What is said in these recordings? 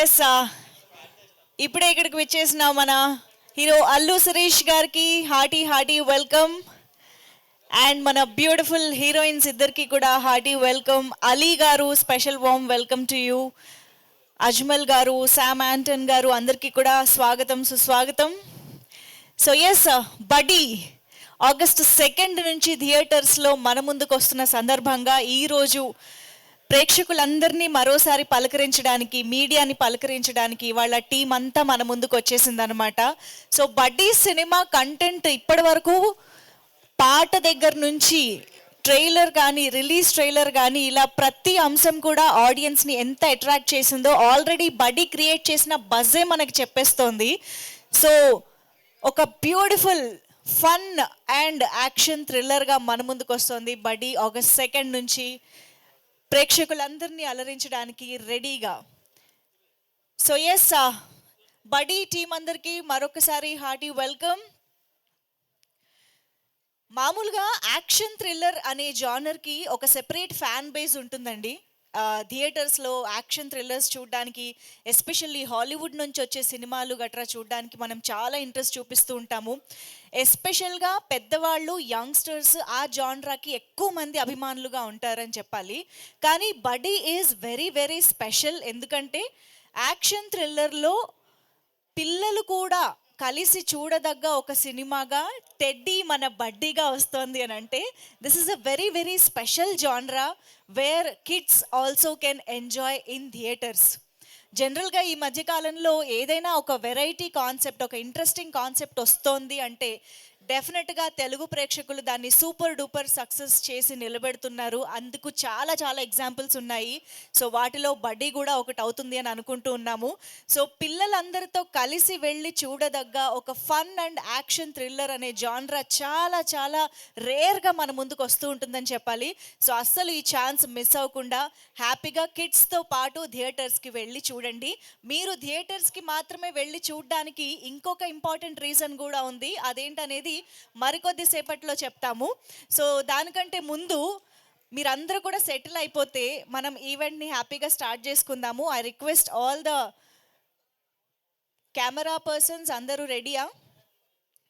Yes ఇప్పుడే ఇక్కడికి వచ్చేసిన మన హీరో అల్లు శిరీష్ గారికి హార్టీ హార్టీ వెల్కమ్. అండ్ మన బ్యూటిఫుల్ హీరోయిన్స్ ఇద్దరికి కూడా hearty welcome. Ali garu special warm welcome to you. Ajmal garu, Sam Anton గారు అందరికీ కూడా స్వాగతం సుస్వాగతం. సో ఎస్ బడీ ఆగస్ట్ 2 నుంచి థియేటర్స్లో మన ముందుకు వస్తున్న సందర్భంగా ఈరోజు ప్రేక్షకులందరినీ మరోసారి పలకరించడానికి, మీడియాని పలకరించడానికి వాళ్ళ టీం అంతా మన ముందుకు వచ్చేసింది అనమాట. సో బడ్డీ సినిమా కంటెంట్ ఇప్పటి వరకు పాట దగ్గర నుంచి ట్రైలర్ కానీ, రిలీజ్ ట్రైలర్ కానీ, ఇలా ప్రతి అంశం కూడా ఆడియన్స్ని ఎంత అట్రాక్ట్ చేసిందో ఆల్రెడీ బడ్డీ క్రియేట్ చేసిన బజ్జే మనకి చెప్పేస్తోంది. సో ఒక బ్యూటిఫుల్ ఫన్ అండ్ యాక్షన్ థ్రిల్లర్గా మన ముందుకు వస్తుంది బడ్డీ ఆగస్ట్ 2 నుంచి ప్రేక్షకులందరినీ అలరించడానికి రెడీగా. సో ఎస్ బడ్డీ టీం అందరికీ మరొకసారి హార్టీ వెల్కమ్. మామూలుగా యాక్షన్ థ్రిల్లర్ అనే జానర్కి ఒక సెపరేట్ ఫ్యాన్ బేస్ ఉంటుందండి. థియేటర్స్లో యాక్షన్ థ్రిల్లర్స్ చూడడానికి, ఎస్పెషల్లీ హాలీవుడ్ నుంచి వచ్చే సినిమాలు గట్రా చూడడానికి మనం చాలా ఇంట్రెస్ట్ చూపిస్తూ ఉంటాము. ఎస్పెషల్గా పెద్దవాళ్ళు, యంగ్స్టర్స్ ఆ జానరాకి ఎక్కువ మంది అభిమానులుగా ఉంటారని చెప్పాలి. కానీ బడ్డీ ఈజ్ వెరీ వెరీ స్పెషల్. ఎందుకంటే యాక్షన్ థ్రిల్లర్లో పిల్లలు కూడా కలిసి చూడదగ్గ ఒక సినిమాగా టెడ్డీ మన బడ్డీగా వస్తుంది అని అంటే this is a very very special జానరా where kids also can enjoy in theatres. జనరల్గా ఈ మధ్యకాలంలో ఏదైనా ఒక వెరైటీ కాన్సెప్ట్, ఒక ఇంట్రెస్టింగ్ కాన్సెప్ట్ వస్తోంది అంటే డెఫినెట్గా తెలుగు ప్రేక్షకులు దాన్ని సూపర్ డూపర్ సక్సెస్ చేసి నిలబెడుతున్నారు. అందుకు చాలా చాలా ఎగ్జాంపుల్స్ ఉన్నాయి. సో వాటిలో బడ్డీ కూడా ఒకటి అవుతుంది అని అనుకుంటూ ఉన్నాము. సో పిల్లలందరితో కలిసి వెళ్ళి చూడదగ్గ ఒక ఫన్ అండ్ యాక్షన్ థ్రిల్లర్ అనే జానరా చాలా చాలా రేర్గా మన ముందుకు వస్తూ ఉంటుందని చెప్పాలి. సో అస్సలు ఈ ఛాన్స్ మిస్ అవ్వకుండా హ్యాపీగా కిడ్స్తో పాటు థియేటర్స్కి వెళ్ళి చూడండి. మీరు థియేటర్స్కి మాత్రమే వెళ్ళి చూడడానికి ఇంకొక ఇంపార్టెంట్ రీజన్ కూడా ఉంది. అదేంటనేది మరికొద్ది సేపట్లో చెప్తాము. సో దానికంటే ముందు మీరందరూ కూడా సెటిల్ అయిపోతే మనం ఈవెంట్ని హ్యాపీగా స్టార్ట్ చేసుకుందాము. I request all the camera persons, అందరూ రెడీయా?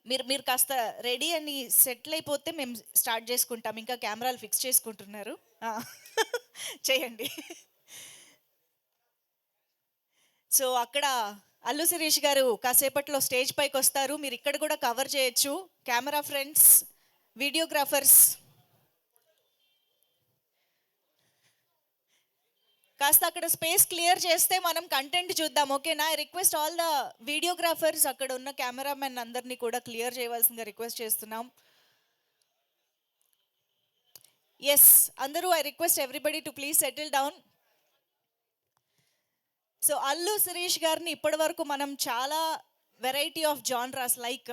మీరు కాస్త రెడీ అని సెటిల్ అయిపోతే మేము స్టార్ట్ చేసుకుంటాం. ఇంకా కెమెరాలు ఫిక్స్ చేసుకుంటున్నారు, చేయండి. సో అక్కడ అల్లు శిరీష్ గారు కాసేపట్లో స్టేజ్ పైకి వస్తారు. మీరు ఇక్కడ కూడా కవర్ చేయొచ్చు. కెమెరా ఫ్రెండ్స్, వీడియోగ్రాఫర్స్ కాస్త అక్కడ స్పేస్ క్లియర్ చేస్తే మనం కంటెంట్ చూద్దాం, ఓకేనా? I request all the videographers, అక్కడ ఉన్న కెమెరామెన్ అందరినీ కూడా క్లియర్ చేయవలసిందిగా రిక్వెస్ట్ చేస్తున్నాం. ఎస్, అందరూ I request everybody to please settle down. So Allu Sirish గారిని ఇప్పటి వరకు మనం చాలా variety of genres like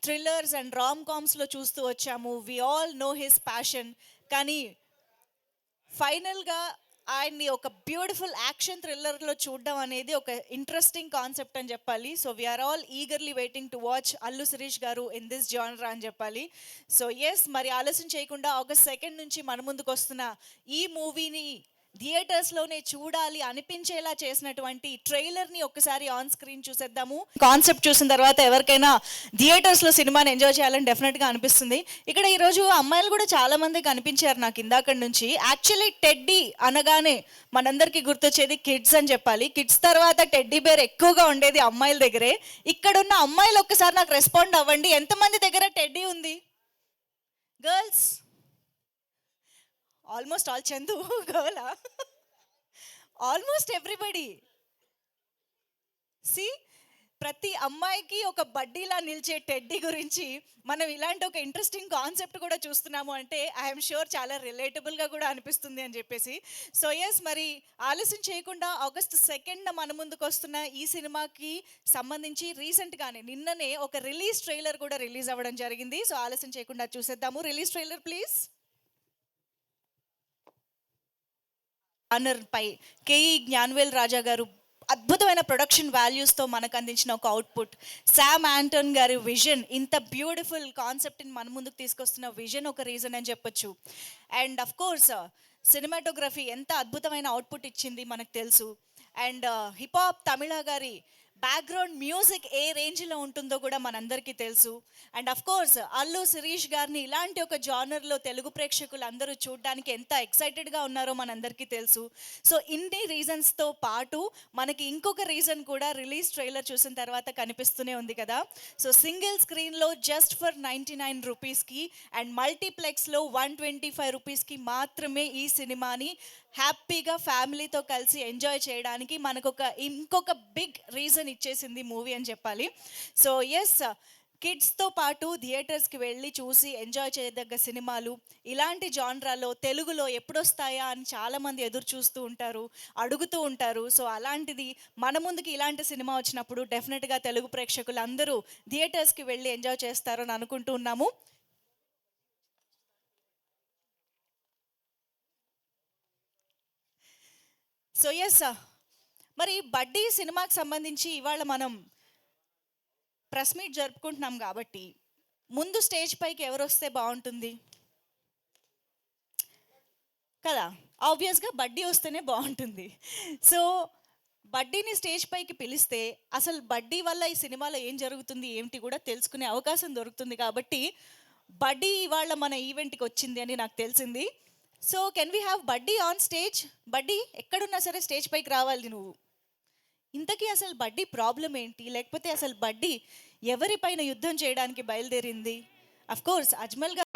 thrillers and rom కామ్స్లో చూస్తూ వచ్చాము. We all know his passion. కానీ ఫైనల్గా ఆయన్ని ఒక బ్యూటిఫుల్ యాక్షన్ థ్రిల్లర్లో చూడడం అనేది ఒక ఇంట్రెస్టింగ్ కాన్సెప్ట్ అని చెప్పాలి. So we're all eagerly waiting to watch Allu Sirish garu in this జానరా అని చెప్పాలి. సో ఎస్, మరి ఆలస్యం చేయకుండా ఆగస్ట్ 2 నుంచి మన ముందుకు వస్తున్న ఈ మూవీని థియేటర్స్లోనే చూడాలి అనిపించేలా చేసినటువంటి ట్రైలర్ని ఒక్కసారి ఆన్ స్క్రీన్ చూసేద్దాము. కాన్సెప్ట్ చూసిన తర్వాత ఎవరికైనా థియేటర్స్లో సినిమాని ఎంజాయ్ చేయాలని డెఫినెట్గా అనిపిస్తుంది. ఇక్కడ ఈరోజు అమ్మాయిలు కూడా చాలా మంది కనిపించారు నాకు ఇందాక నుంచి. యాక్చువల్లీ టెడ్డీ అనగానే మనందరికీ గుర్తొచ్చేది కిడ్స్ అని చెప్పాలి. కిడ్స్ తర్వాత టెడ్డీ బేర్ ఎక్కువగా ఉండేది అమ్మాయిల దగ్గరే. ఇక్కడున్న అమ్మాయిలు ఒక్కసారి నాకు రెస్పాండ్ అవ్వండి. ఎంతమంది దగ్గర టెడ్డీ ఉంది? Girls almost all. చందు గర్లా? Almost everybody. సి, ప్రతి అమ్మాయికి ఒక బడ్డీలా నిలిచే టెడ్డీ గురించి మనం ఇలాంటి ఒక ఇంట్రెస్టింగ్ కాన్సెప్ట్ కూడా చూస్తున్నాము అంటే ఐఎమ్ షూర్ చాలా రిలేటబుల్గా కూడా అనిపిస్తుంది అని చెప్పేసి. సో ఎస్, మరి ఆలస్యం చేయకుండా ఆగస్ట్ 2 మన ముందుకు వస్తున్న ఈ సినిమాకి సంబంధించి రీసెంట్గానే నిన్ననే ఒక రిలీజ్ ట్రైలర్ కూడా రిలీజ్ అవ్వడం జరిగింది. సో ఆలస్యం చేయకుండా చూసేద్దాము. Release trailer please. పై కేఈ జ్ఞానవేల్ రాజా గారు అద్భుతమైన ప్రొడక్షన్ వాల్యూస్తో మనకు అందించిన ఒక అవుట్పుట్, శామ్ ఆంటన్ గారి విజన్, ఇంత బ్యూటిఫుల్ కాన్సెప్ట్ని మన ముందుకు తీసుకొస్తున్న విజన్ ఒక రీజన్ అని చెప్పొచ్చు. అండ్ అఫ్ కోర్స్ సినిమాటోగ్రఫీ ఎంత అద్భుతమైన అవుట్పుట్ ఇచ్చింది మనకు తెలుసు. అండ్ హిప్ హాప్ తమిళ గారి బ్యాక్గ్రౌండ్ మ్యూజిక్ ఏ రేంజ్లో ఉంటుందో కూడా మనందరికీ తెలుసు. And of course Allu Sirish గారిని ఇలాంటి ఒక జానర్లో తెలుగు ప్రేక్షకులు అందరూ చూడడానికి ఎంత ఎక్సైటెడ్గా ఉన్నారో మనందరికీ తెలుసు. సో ఇన్ని రీజన్స్తో పాటు మనకి ఇంకొక రీజన్ కూడా రిలీజ్ ట్రైలర్ చూసిన తర్వాత కనిపిస్తూనే ఉంది కదా. సో సింగిల్ స్క్రీన్లో జస్ట్ ఫర్ 99 రూపీస్కి అండ్ మల్టీప్లెక్స్లో 125 రూపీస్కి మాత్రమే ఈ సినిమాని హ్యాపీగా ఫ్యామిలీతో కలిసి ఎంజాయ్ చేయడానికి మనకు ఇంకొక బిగ్ రీజన్ ఇచ్చేసింది మూవీ అని చెప్పాలి. సో ఎస్, కిడ్స్తో పాటు థియేటర్స్కి వెళ్ళి చూసి ఎంజాయ్ చేయదగ్గ సినిమాలు ఇలాంటి జాన్రాలో తెలుగులో ఎప్పుడొస్తాయా అని చాలామంది ఎదురు చూస్తూ ఉంటారు, అడుగుతూ ఉంటారు. సో అలాంటిది మన ముందుకి ఇలాంటి సినిమా వచ్చినప్పుడు డెఫినెట్గా తెలుగు ప్రేక్షకులు అందరూ థియేటర్స్కి వెళ్ళి ఎంజాయ్ చేస్తారని అనుకుంటూ ఉన్నాము. సో ఎస్, మరి బడ్డీ సినిమాకి సంబంధించి ఇవాళ మనం ప్రెస్ మీట్ జరుపుకుంటున్నాం కాబట్టి ముందు స్టేజ్ పైకి ఎవరు వస్తే బాగుంటుంది కదా. ఆబ్వియస్గా బడ్డీ వస్తేనే బాగుంటుంది. సో బడ్డీని స్టేజ్ పైకి పిలిస్తే అసలు బడ్డీ వల్ల ఈ సినిమాలో ఏం జరుగుతుంది ఏమిటి కూడా తెలుసుకునే అవకాశం దొరుకుతుంది. కాబట్టి బడ్డీ ఇవాళ మన ఈవెంట్కి వచ్చింది అని నాకు తెలిసింది. సో కెన్ వీ హ్యావ్ బడ్డీ ఆన్ స్టేజ్? బడ్డీ ఎక్కడున్నా సరే స్టేజ్ పైకి రావాలి నువ్వు. ఇంతకీ అసలు బడ్డీ ప్రాబ్లం ఏంటి, లేకపోతే అసలు బడ్డీ ఎవరిపైన యుద్ధం చేయడానికి బయలుదేరింది? Of course Ajmal garu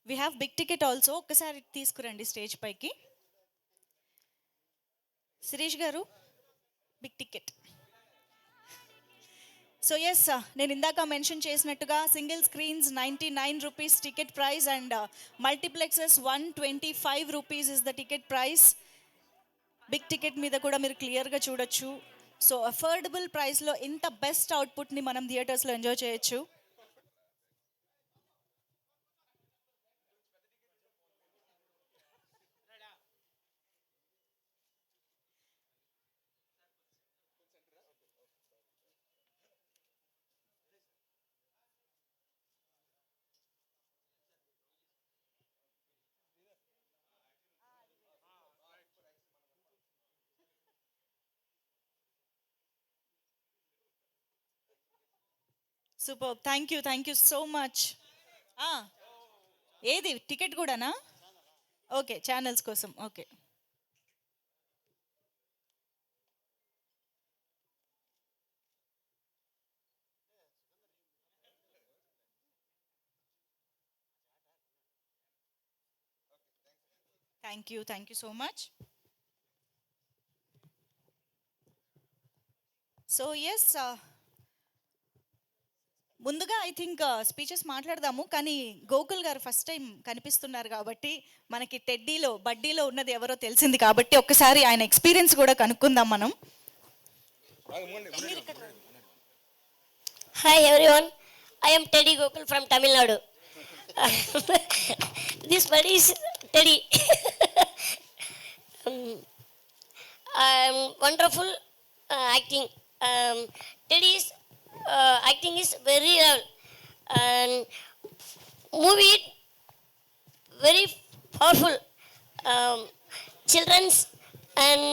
we have big ticket also, ఒక్కసారి తీసుకురండి స్టేజ్ పైకి. శిరీష్ గారు, బిగ్ టికెట్. సో ఎస్, నేను ఇందాక మెన్షన్ చేసినట్టుగా single screens 99 rupees ticket price and multiplexes 125 rupees is the ticket price. Big ticket మీద కూడా మీరు క్లియర్గా చూడొచ్చు. సో అఫోర్డబుల్ ప్రైస్లో ఇంత బెస్ట్ అవుట్పుట్ని మనం థియేటర్స్లో ఎంజాయ్ చేయొచ్చు. Super, thank you so much. ఏది టికెట్ కూడానా? ఓకే, ఛానల్స్ కోసం. Okay, thank you so much. So yes, ముందుగా ఐ థింక్ స్పీచెస్ మాట్లాడదాము, కానీ గోకుల్ గారు ఫస్ట్ టైం కనిపిస్తున్నారు కాబట్టి మనకి టెడ్డీలో బడ్డీలో ఉన్నది ఎవరో తెలిసింది కాబట్టి ఒక్కసారి ఆయన ఎక్స్పీరియన్స్ కూడా కనుక్కుందాం మనం. Hi everyone, I am Teddy Gokul from Tamil Nadu. This buddy is Teddy. Wonderful acting. Teddy's acting is very well, and movie very powerful. Children's and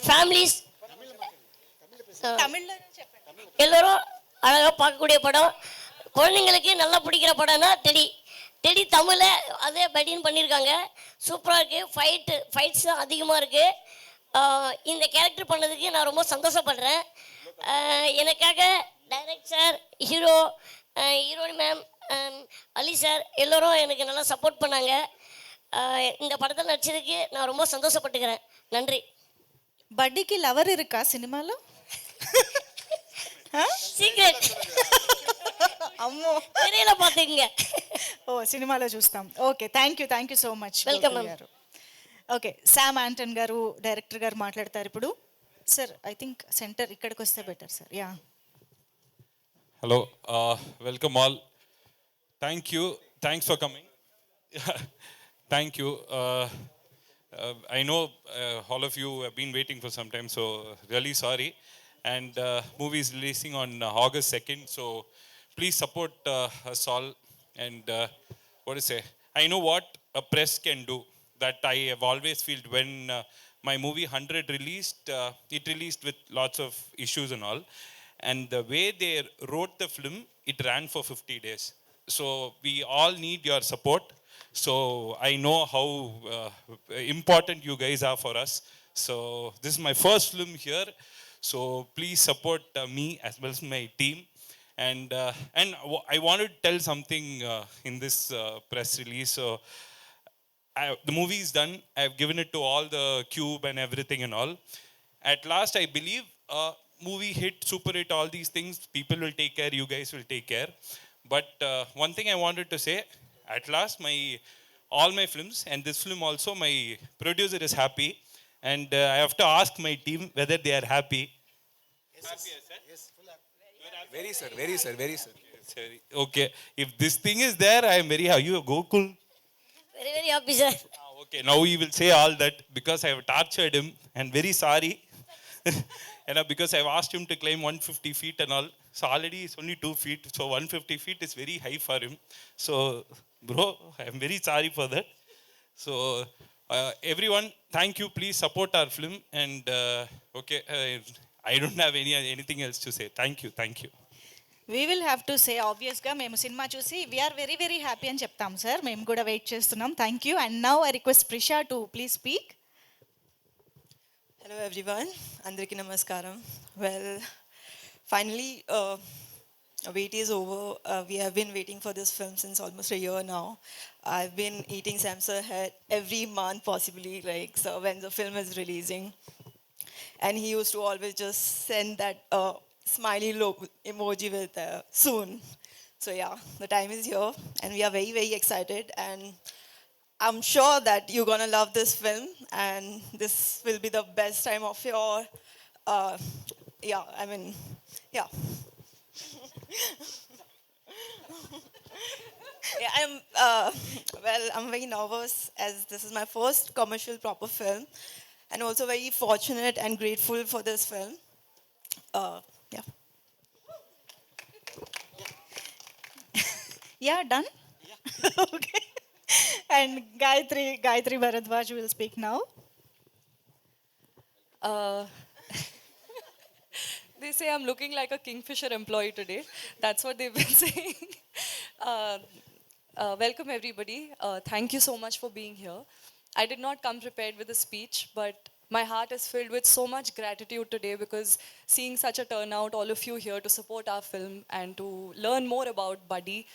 families. తమిళ్లో చెప్పండి. எல்லோரும் அழகாக பார்க்கக்கூடிய படம், குழந்தைங்களுக்கு நல்லா பிடிக்கிற படம்னா டெடி. டெடி தமிழை அதே படின்னு பண்ணியிருக்காங்க, சூப்பராக இருக்குது. ஃபைட்ஸ் அதிகமாக இருக்குது. இந்த கேரக்டர் பண்ணதுக்கு நான் ரொம்ப சந்தோஷப்படுறேன். எனக்காக டைரக்டர், ஹீரோனி மேம், அலி சார் எல்லோரும் எனக்கு நல்லா சப்போர்ட் பண்ணாங்க. இந்த படத்தில் நடிச்சதுக்கு நான் ரொம்ப சந்தோஷப்பட்டுக்கிறேன். நன்றி. బడ్డీకి లవర్ இருக்கா సినిమాలో? సీక్రెట్. అమ్మో, தெரியல பார்த்துக்குங்க. ఓ సినిమాలో చూస్తాం. Okay, thank you so much. Welcome గారు. ఓకే, శామ్ ఆంటన్ గారు డైరెక్టర్ గారు మాట్లాడతారు ఇప్పుడు. సార్ ఐ థింక్ సెంటర్ ఇక్కడికి వస్తే better sir. Yeah, Hello, welcome all. Thanks for coming. Thank you. I know all of you have been waiting for some time, so really sorry. And movie is releasing on August 2nd, so please support us all. And what to say? I know what a press can do. That I have always felt when my movie 100 released. It released with lots of issues and all. And the way they wrote the film, it ran for 50 days. So we all need your support. So I know how important you guys are for us. So this is my first film here. So please support me as well as my team. And I want to tell something in this press release. So the movie is done. I have given it to all the cube and everything and all. At last, I believe movie hit, super hit, all these things. People will take care. You guys will take care. But one thing I wanted to say, at last, all my films and this film also, my producer is happy, and I have to ask my team whether they are happy. Yes, happy, sir? Yes, full happy. Very, sir. Okay, if this thing is there, I am very happy. You go cool. Very, very happy, sir. Okay, now he will say all that because I have tortured him, and very sorry. Because I've asked him to climb 150 feet and all. So already it's only 2 feet. So 150 feet is very high for him. So, bro, I'm very sorry for that. So, everyone, thank you. Please support our film. And, I don't have anything else to say. Thank you. We will have to say ఆబ్వియస్గా మేము cinema చూసి we are very very happy అని చెప్తాం sir. మేము కూడా wait చేస్తున్నాం. Thank you. And now I request Prisha to please speak. Hello everyone, అందరికీ నమస్కారం. Well, finally wait is over. We have been waiting for this film since almost a year now. I've been eating Samsung head every month, possibly, like, so when the film is releasing. And he used to always just send that smiley emoji with soon. So, yeah, the time is here, and we are very, very excited. And I'm sure that you're gonna love this film, and this will be the best time of your, uh, yeah, I mean, yeah. Yeah, I'm very nervous as this is my first commercial proper film, and also very fortunate and grateful for this film. Yeah. Yeah, done? Okay. And Gayatri Bharadwaj will speak now. Uh, they say I'm looking like a Kingfisher employee today. That's what they've been saying. Uh, welcome, everybody. Thank you so much for being here. I did not come prepared with a speech, but my heart is filled with so much gratitude today because seeing such a turnout, all of you here to support our film and to learn more about Buddy.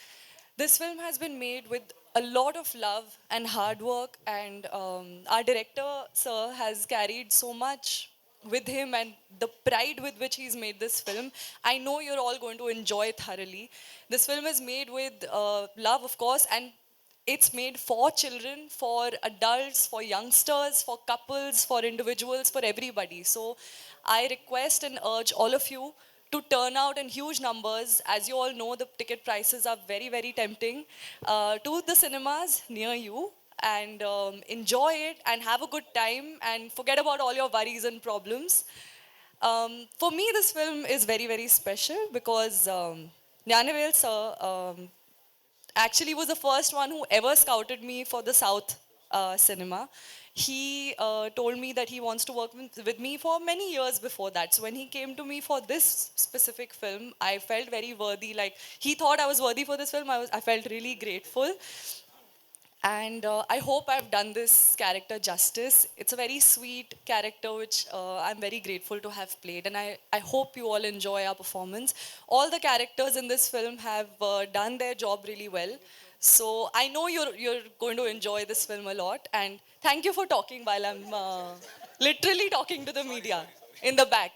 This film has been made with a lot of love and hard work, and our director, sir, has carried so much with him and the pride with which he's made this film. I know you're all going to enjoy thoroughly. This film is made with love, of course, and it's made for children, for adults, for youngsters, for couples, for individuals, for everybody. So I request and urge all of you to turn out in huge numbers. As you all know, the ticket prices are very, very tempting. To the cinemas near you and enjoy it and have a good time and forget about all your worries and problems. For me, this film is very, very special because Jnanavel sir actually was the first one who ever scouted me for the South cinema. He told me that he wants to work with me for many years before that. So when he came to me for this specific film, I felt very worthy. Like he thought I was worthy for this film. I felt really grateful. And I hope I've done this character justice. It's a very sweet character, which I'm very grateful to have played. And I hope you all enjoy our performance. All the characters in this film have done their job really well. So I know you're going to enjoy this film a lot. And thank you for talking while I'm literally talking to the media in the back.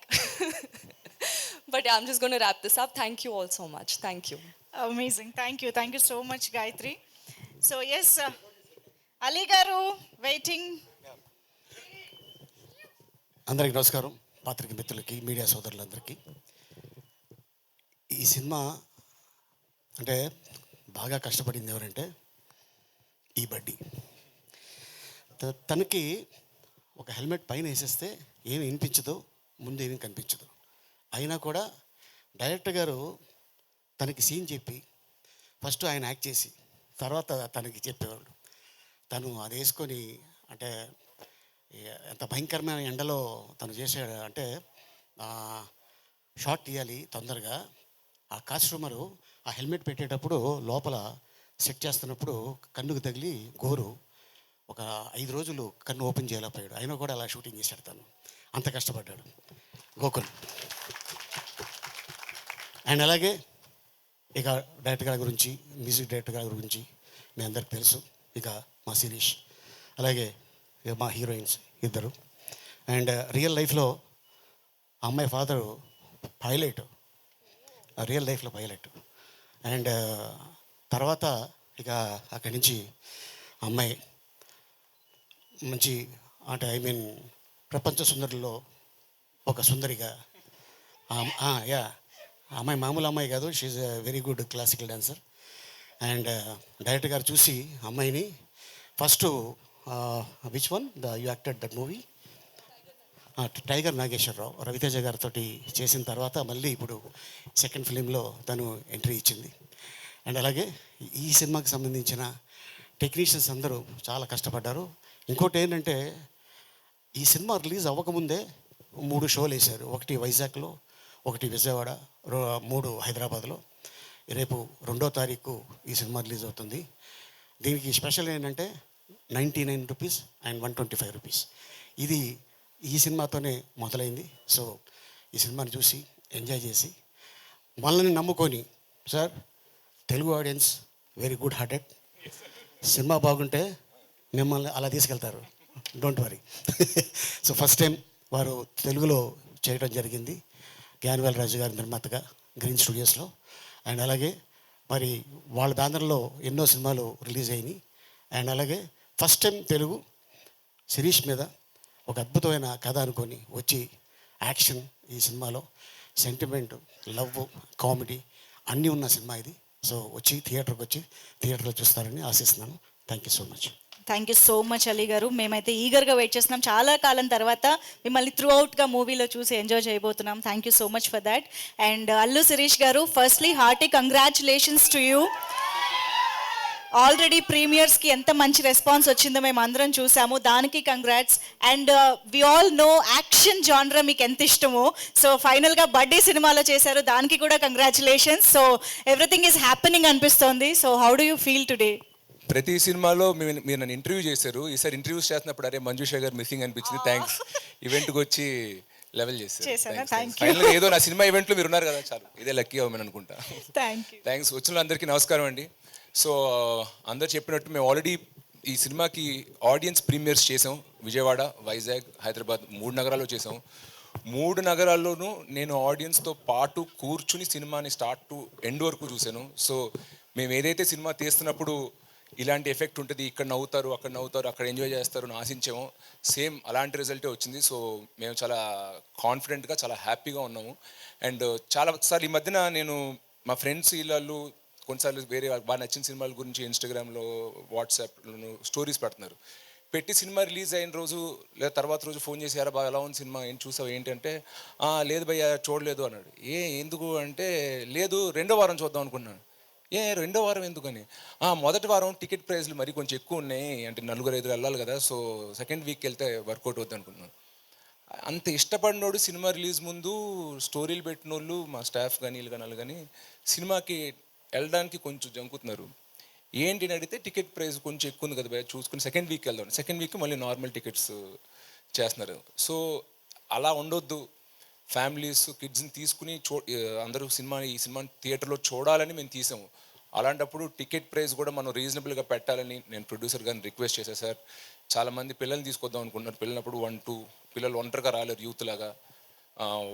But yeah, I'm just going to wrap this up. Thank you all so much. Thank you. Amazing. Thank you. Thank you so much, Gayatri. So, yes, Ali Garu, waiting. అందరికీ నమస్కారం, పాత్రిక మిత్రులకి, media సోదరులందరికీ. ఈ cinema అంటే బాగా కష్టపడింది ఎవరంటే ఈ బడ్డీ. తనకి ఒక హెల్మెట్ పైన వేసేస్తే ఏమి వినిపించదు, ముందు ఏమీ కనిపించదు. అయినా కూడా డైరెక్టర్ గారు తనకి సీన్ చెప్పి ఫస్ట్ ఆయన యాక్ట్ చేసి తర్వాత తనకి చెప్పేవాడు. తను అది వేసుకొని అంటే ఎంత భయంకరమైన ఎండలో తను చేసాడు అంటే షాట్ తీయాలి తొందరగా. ఆ కాస్ట్యూమరు ఆ హెల్మెట్ పెట్టేటప్పుడు లోపల సెట్ చేస్తున్నప్పుడు కన్నుకు తగిలి గోరు ఒక 5 రోజులు కన్ను ఓపెన్ చేయలేకపోయాడు. అయినా కూడా అలా షూటింగ్ చేశాడు. తను అంత కష్టపడ్డాడు గోకుల్. అండ్ అలాగే ఇక డైరెక్టర్ గారి గురించి, మ్యూజిక్ డైరెక్టర్ గారి గురించి మీ అందరికి తెలుసు. ఇక మా శిరీష్, అలాగే ఇక మా హీరోయిన్స్ ఇద్దరు. అండ్ రియల్ లైఫ్లో ఆ అమ్మాయి ఫాదరు పైలట్, రియల్ లైఫ్లో పైలట్. అండ్ తర్వాత ఇక అక్కడి నుంచి అమ్మాయి మంచి అంటే ప్రపంచ సుందరుల్లో ఒక సుందరిగా. యా, అమ్మాయి మామూలు అమ్మాయి కాదు, she's a very good classical dancer. And director గారు చూసి అమ్మాయిని first which one you acted that movie, Tiger Nageswara Rao, Ravi Teja గారితో చేసిన తర్వాత మళ్ళీ ఇప్పుడు సెకండ్ ఫిలింలో తను ఎంట్రీ ఇచ్చింది. అండ్ అలాగే ఈ సినిమాకి సంబంధించిన టెక్నీషియన్స్ అందరూ చాలా కష్టపడ్డారు. ఇంకోటి ఏంటంటే ఈ సినిమా రిలీజ్ అవ్వకముందే 3 షోలు వేశారు. ఒకటి వైజాగ్లో, ఒకటి విజయవాడ, 3 హైదరాబాద్లో. రేపు 2వ తారీఖు ఈ సినిమా రిలీజ్ అవుతుంది. దీనికి స్పెషల్ ఏంటంటే 99 రూపీస్ అండ్ 125 రూపీస్. ఇది ఈ సినిమాతోనే మొదలైంది. సో ఈ సినిమాని చూసి ఎంజాయ్ చేసి మనల్ని నమ్ముకొని sir Telugu audience very good hearted. Cinema బాగుంటే మిమ్మల్ని అలా తీసుకెళ్తారు, don't worry. So first time వారు తెలుగులో చేయడం జరిగింది జ్ఞానవేల్ రాజు గారి నిర్మాతగా గ్రీన్ స్టూడియోస్లో. అండ్ అలాగే మరి వాళ్ళ బ్యానర్లో ఎన్నో సినిమాలు రిలీజ్ అయినాయి. అండ్ అలాగే ఫస్ట్ టైం తెలుగు శిరీష్ మీద ఒక అద్భుతమైన కథ అనుకొని వచ్చి యాక్షన్, ఈ సినిమాలో సెంటిమెంట్, లవ్, కామెడీ అన్నీ ఉన్న సినిమా ఇది. సో వచ్చి థియేటర్లో చూస్తారని ఆశిస్తున్నాను. Thank you so much. Thank you so much Ali గారు. మేమైతే ఈగర్గా వెయిట్ చేస్తున్నాం. చాలా కాలం తర్వాత మిమ్మల్ని త్రూ అవుట్గా మూవీలో చూసి ఎంజాయ్ చేయబోతున్నాం. Thank you so much for that. And Allu Sirish గారు, firstly hearty congratulations to you. Already ప్రీమియర్స్కి ఎంత మంచి రెస్పాన్స్ వచ్చిందో మేము అందరం చూసాము, దానికి congrats. And we all know action జానరా మీకు ఎంత ఇష్టమో. సో ఫైనల్గా బర్త్డే సినిమాలో చేశారు, దానికి కూడా congratulations. So everything is happening అనిపిస్తోంది. So how do you feel today? ప్రతి సినిమాలో మీరు నన్ను ఇంటర్వ్యూ చేశారు. ఈసారి ఇంటర్వ్యూస్ చేస్తున్నప్పుడు అరే మంజుషా గారు మిస్సింగ్ అనిపించింది. థ్యాంక్స్, ఈవెంట్కి వచ్చి లెవెల్ చేశారా? చేశారు. Thank you. ఫైనల్గా ఏదో నా సినిమా ఈవెంట్లో మీరు ఉన్నారు కదా, చాలు, ఇదే లక్కీ అవ్వమని అనుకుంటా. Thank you. థ్యాంక్స్. వచ్చిన అందరికీ నమస్కారం అండి. సో అందరు చెప్పినట్టు మేము ఆల్రెడీ ఈ సినిమాకి ఆడియన్స్ ప్రీమియర్స్ చేసాం. విజయవాడ, వైజాగ్, హైదరాబాద్ 3 నగరాల్లో చేసాం. 3 నగరాల్లోనూ నేను ఆడియన్స్తో పాటు కూర్చుని సినిమాని స్టార్ట్ టు ఎండ్ వరకు చూశాను. సో మేము ఏదైతే సినిమా తీస్తున్నప్పుడు ఇలాంటి ఎఫెక్ట్ ఉంటుంది, ఇక్కడ నవ్వుతారు, అక్కడ ఎంజాయ్ చేస్తారు అని ఆశించాము, సేమ్ అలాంటి రిజల్టే వచ్చింది. సో మేము చాలా కాన్ఫిడెంట్గా, చాలా హ్యాపీగా ఉన్నాము. అండ్ చాలాసార్లు ఈ మధ్యన నేను మా ఫ్రెండ్స్ వీళ్ళు కొన్నిసార్లు వేరే బాగా నచ్చిన సినిమాల గురించి ఇన్స్టాగ్రామ్లో, వాట్సాప్లో స్టోరీస్ పెడుతున్నారు. పెట్టి సినిమా రిలీజ్ అయిన రోజు లేదా తర్వాత రోజు ఫోన్ చేసి యారా బాగా ఎలా ఉంది సినిమా, ఏం చూసావు ఏంటంటే, లేదు భయ్యా చూడలేదు అన్నాడు. ఎందుకు అంటే, లేదు 2వ వారం చూద్దాం అనుకున్నాను. 2వ వారం ఎందుకని? మొదటి వారం టికెట్ ప్రైస్లు మరి కొంచెం ఎక్కువ ఉన్నాయి, అంటే 4-5 వెళ్ళాలి కదా, సో సెకండ్ వీక్ వెళ్తే వర్కౌట్ అవుద్ది అనుకున్నాను. అంత ఇష్టపడినోడు సినిమా రిలీజ్ ముందు స్టోరీలు పెట్టిన వాళ్ళు మా స్టాఫ్ కానీ వీళ్ళు కానీ కానీ సినిమాకి వెళ్ళడానికి కొంచెం జంకుతున్నారు. ఏంటి అని అడిగితే టికెట్ ప్రైస్ కొంచెం ఎక్కువ ఉంది కదా భయ, చూసుకుని సెకండ్ వీక్ వెళ్దాం, సెకండ్ వీక్ మళ్ళీ నార్మల్ టికెట్స్ చేస్తున్నారు. సో అలా ఉండొద్దు, ఫ్యామిలీస్ కిడ్స్ని తీసుకుని అందరూ ఈ సినిమాని థియేటర్లో చూడాలని మేము తీసాము. అలాంటప్పుడు టికెట్ ప్రైస్ కూడా మనం రీజనబుల్గా పెట్టాలని నేను ప్రొడ్యూసర్ గారిని రిక్వెస్ట్ చేశాను. సార్ చాలామంది పిల్లల్ని తీసుకొద్దాం అనుకుంటున్నారు, పిల్లలప్పుడు 1-2 పిల్లలు ఒంటరిగా రాలేరు, యూత్ లాగా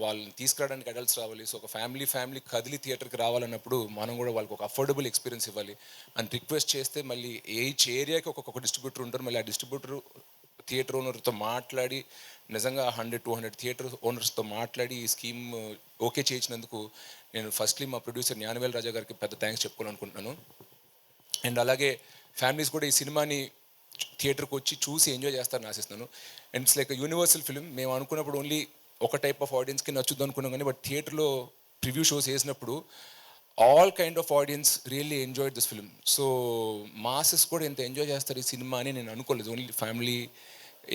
వాళ్ళని తీసుకురావడానికి అడల్ట్స్ రావాలి. సో ఒక ఫ్యామిలీ కదిలి థియేటర్కి రావాలన్నప్పుడు మనం కూడా వాళ్ళకి ఒక అఫోర్డబుల్ ఎక్స్పీరియన్స్ ఇవ్వాలి అని రిక్వెస్ట్ చేస్తే, మళ్ళీ ఈచ్ ఏరియాకి ఒక్కొక్క డిస్ట్రిబ్యూటర్ ఉంటారు. మళ్ళీ ఆ డిస్ట్రిబ్యూటర్ థియేటర్ ఓనర్తో మాట్లాడి నిజంగా 100-200 థియేటర్ ఓనర్స్తో మాట్లాడి ఈ స్కీమ్ ఓకే చేయించినందుకు నేను ఫస్ట్లీ మా ప్రొడ్యూసర్ జ్ఞానవేల్ రాజా గారికి పెద్ద థ్యాంక్స్ చెప్పుకోవాలనుకుంటున్నాను. అండ్ అలాగే ఫ్యామిలీస్ కూడా ఈ సినిమాని థియేటర్కి వచ్చి చూసి ఎంజాయ్ చేస్తారని ఆశిస్తున్నాను. And it's like universal film. మేము అనుకున్నప్పుడు ఓన్లీ ఒక టైప్ ఆఫ్ ఆడియన్స్కి నచ్చుద్దు అనుకున్నాం, కానీ బట్ థియేటర్లో ప్రివ్యూ షోస్ వేసినప్పుడు all kind of audience really enjoyed this film. So masses కూడా ఎంత ఎంజాయ్ చేస్తారు ఈ సినిమా అని నేను అనుకోలేదు. Only family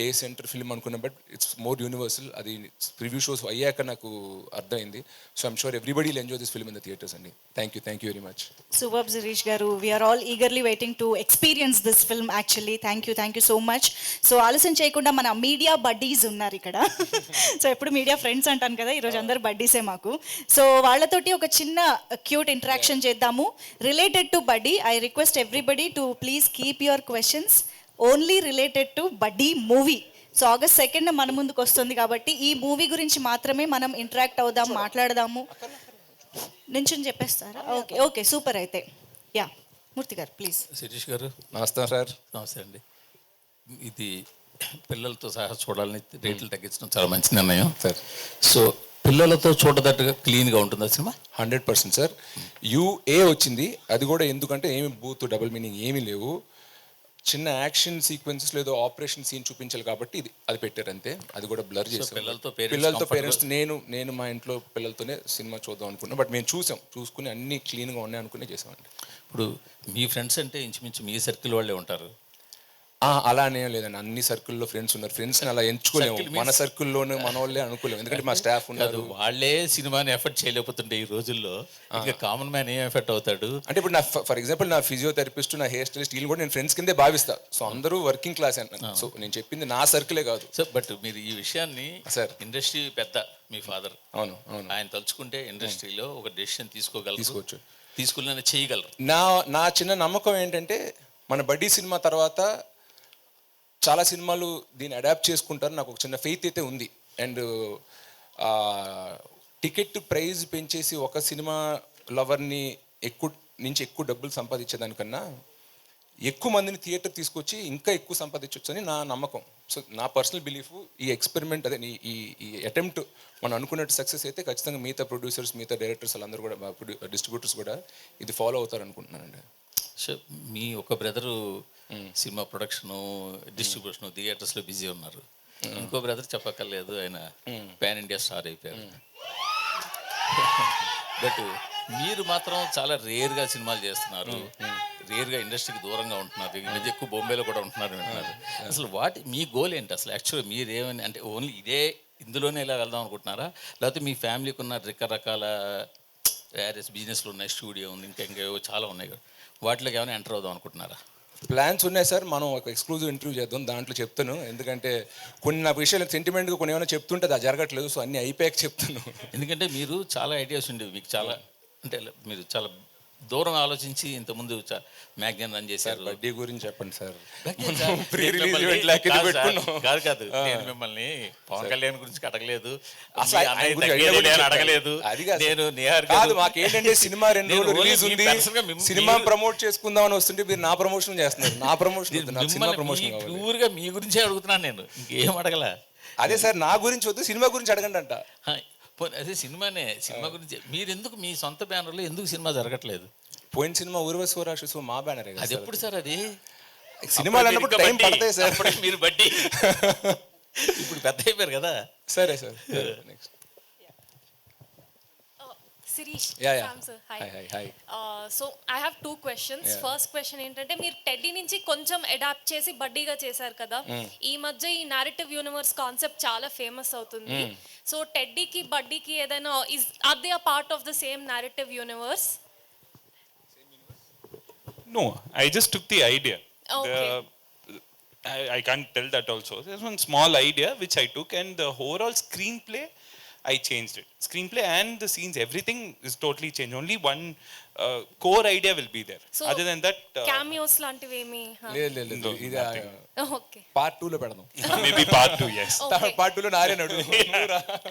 A centre film అనుకున్నా, బట్ ఇట్స్ మోర్ యూనివర్సల్. అది ప్రివ్యూ షోస్ అయ్యాక నాకు అర్థమైంది. So I'm sure everybody will enjoy this film in the theatres అండి. Thank you very much. Super Sirish గారు, we are all eagerly waiting to experience this film actually. Thank you so much. So ఆలస్యం చేయకుండా మన media buddies ఉన్నారు ఇక్కడ. So ఎప్పుడు media friends అంటాను కదా, ఈరోజు అందరు బడ్డీసే మాకు. సో వాళ్ళతోటి ఒక చిన్న క్యూట్ ఇంటరాక్షన్ చేద్దాము రిలేటెడ్ టు బడ్డీ. I request everybody to please keep your questions only related to బడ్డీ మూవీ. సో August 2nd మన ముందుకు వస్తుంది కాబట్టి ఈ మూవీ గురించి మాత్రమే మనం ఇంటరాక్ట్ అవుదాం, మాట్లాడదాము. నించుని చెప్పేస్తారా? Okay super. అయితే యా మూర్తి గారు ప్లీజ్. శిరీష్ గారు నమస్తే సార్. నమస్తే అండి. ఇది పిల్లలతో సహా చూడాలని రేట్లు తగ్గించడం చాలా మంచి నిర్ణయం సార్. సో పిల్లలతో చూడదట్టుగా క్లీన్గా ఉంటుంది ఆ సినిమా. 100% సార్. UA వచ్చింది, అది కూడా ఎందుకంటే ఏమి బూత్ డబుల్ మీనింగ్ ఏమీ లేవు, చిన్న యాక్షన్ సీక్వెన్సెస్ లేదో ఆపరేషన్ సీన్ చూపించాలి కాబట్టి అది పెట్టారు అంతే. అది కూడా బ్లర్ చేసాం. పిల్లలతో పేరెంట్స్ నేను మా ఇంట్లో పిల్లలతోనే సినిమా చూద్దాం అనుకున్నా, బట్ మేము చూసుకుని అన్ని క్లీన్గా ఉన్నాయి అనుకునే చేసామండి. ఇప్పుడు మీ ఫ్రెండ్స్ అంటే ఇంచుమించు మీ సర్కిల్ వాళ్ళే ఉంటారు. అలానే లేదండి, అన్ని సర్కిల్లో ఫ్రెండ్స్ ఉన్నారు. ఫ్రెండ్స్ని అలా ఎంచుకోలేము, మన సర్కిల్లోనే మన వాళ్ళే అనుకోలేము, ఎందుకంటే మా స్టాఫ్ ఉన్నారు. వాళ్ళే సినిమాని ఎఫర్ట్ చేయలేకపోతుంటే ఈ రోజుల్లో ఇంకా కామన్ మ్యాన్ ఏం ఎఫర్ట్ అవుతాడు అంటే ఇప్పుడు నా ఫర్ ఎగ్జాంపుల్ నా ఫిజియోథెరపిస్ట్, నా హెయిర్ స్టైలిస్ట్ వీళ్ళు కూడా నేను ఫ్రెండ్స్ కిందే భావిస్తా. సో అందరూ వర్కింగ్ క్లాస్ అంటారు. సో నేను చెప్పింది నా సర్కిలే కాదు. సో బట్ మీరు ఈ విషయాన్ని సార్ ఇండస్ట్రీ పెద్ద మీ ఫాదర్. అవును అవును ఆయన తలుచుకుంటే ఇండస్ట్రీలో ఒక డెసిషన్ తీసుకోవచ్చు, తీసుకోవచ్చు. చేయగలరు. నా చిన్న నమ్మకం ఏంటంటే మన బడ్డీ సినిమా తర్వాత చాలా సినిమాలు దీన్ని అడాప్ట్ చేసుకుంటారు, నాకు ఒక చిన్న ఫెయిత్ అయితే ఉంది. అండ్ టికెట్ ప్రైస్ పెంచేసి ఒక సినిమా లవర్ని ఎక్కువ డబ్బులు సంపాదించేదానికన్నా ఎక్కువ మందిని థియేటర్ తీసుకొచ్చి ఇంకా ఎక్కువ సంపాదించవచ్చు అని నా నమ్మకం. సో నా పర్సనల్ బిలీఫ్ ఈ ఎక్స్పెరిమెంట్ అదే ఈ అటెంప్ట్ మనం అనుకున్నట్టు సక్సెస్ అయితే ఖచ్చితంగా మిగతా ప్రొడ్యూసర్స్, మిగతా డైరెక్టర్స్ వాళ్ళందరూ కూడా, డిస్ట్రిబ్యూటర్స్ కూడా ఇది ఫాలో అవుతారు అనుకుంటున్నానండి. సో మీ ఒక బ్రదరు సినిమా ప్రొడక్షను, డిస్ట్రిబ్యూషను, థియేటర్స్లో బిజీ ఉన్నారు. ఇంకో బ్రదర్ చెప్పక్కర్లేదు, ఆయన పాన్ ఇండియా స్టార్ అయిపోయారు. బట్ మీరు మాత్రం చాలా రేర్గా సినిమాలు చేస్తున్నారు, రేర్గా ఇండస్ట్రీకి దూరంగా ఉంటున్నారు. ఈ మధ్య ఎక్కువ బొంబేలో కూడా ఉంటున్నారు వింటున్నారు. అసలు మీ గోల్ ఏంటి అసలు? యాక్చువల్గా మీరు ఏమని, అంటే ఓన్లీ ఇందులోనే ఇలా వెళ్దాం అనుకుంటున్నారా, లేకపోతే మీ ఫ్యామిలీకి ఉన్న రకరకాల బిజినెస్లు ఉన్నాయి, స్టూడియో ఉంది, ఇంకా చాలా ఉన్నాయి కదా, వాటిలోకి ఏమైనా ఎంటర్ అవుదాం అనుకుంటున్నారా? ప్లాన్స్ ఉన్నాయి సార్, మనం ఒక ఎక్స్క్లూజివ్ ఇంటర్వ్యూ చేద్దాం, దాంట్లో చెప్తాను. ఎందుకంటే కొన్ని నా విషయాలు సెంటిమెంట్గా కొన్ని ఏమైనా చెప్తుంటే అది జరగట్లేదు, సో అన్నీ అయిపోయాక చెప్తాను. ఎందుకంటే మీరు చాలా ఐడియాస్ ఉండేవి మీకు, చాలా అంటే మీరు చాలా దూరం ఆలోచించి ఇంతకుముందు మ్యాగ్జిన్ రన్ చేశారు. బడ్డీ గురించి చెప్పండి సార్. కాదు, నేను మిమ్మల్ని పవన్ కళ్యాణ్ గురించి అడగలేదు, అడగలేదు. కాదు, మాకేంటంటే సినిమా 2 రోజులు రిలీజ్ ఉంది, సినిమా ప్రమోట్ చేసుకుందాం అని వస్తుంటే మీరు నా ప్రమోషన్ చేస్తున్నారు. నా ప్రమోషన్ సినిమా ప్రమోషన్ ప్యూర్గా మీ గురించే అడుగుతున్నాను నేను, ఇంకేం అడగల. అదే సార్, నా గురించి వద్దు, సినిమా గురించి అడగండి అంట. అదే సినిమా గురించి మీరు ఎందుకు మీ సొంత బ్యానర్లో ఎందుకు సినిమా జరగట్లేదు? పోయిన సినిమా ఊర్వశి రాక్షసు మా బ్యానరే. అది ఎప్పుడు సార్? అది సినిమాలు అన్నప్పుడు టైం పడతాయి సార్. మీరు బట్టి ఇప్పుడు పెద్ద అయిపోయారు కదా. సరే sir. Next Sirish, Yeah. sir. Hi. So I have 2 questions. Yeah. First question ఏంటంటే మీరు టెడ్డీ నుంచి కొంచెం అడాప్ట్ చేసి బడ్డీగా చేశారు కదా. ఈ మధ్య ఈ నారేటివ్ యూనివర్స్ కాన్సెప్ట్ చాలా ఫేమస్ అవుతుంది. సో టెడ్డీకి బడ్డీకి ఏదైనా are they a part of the same narrative universe? No, I just took the idea. Okay. I can't tell that also. There's one small idea which I took, and the overall screenplay I changed it. Screenplay and the scenes, everything is totally changed. Only one core idea will be there. So, other than that, cameos లాంటివి ఏమి? లేదు, ఇది okay. Part 2 లో పెడదాం. maybe part 2, yes. Part 2 లో నారేనాడు.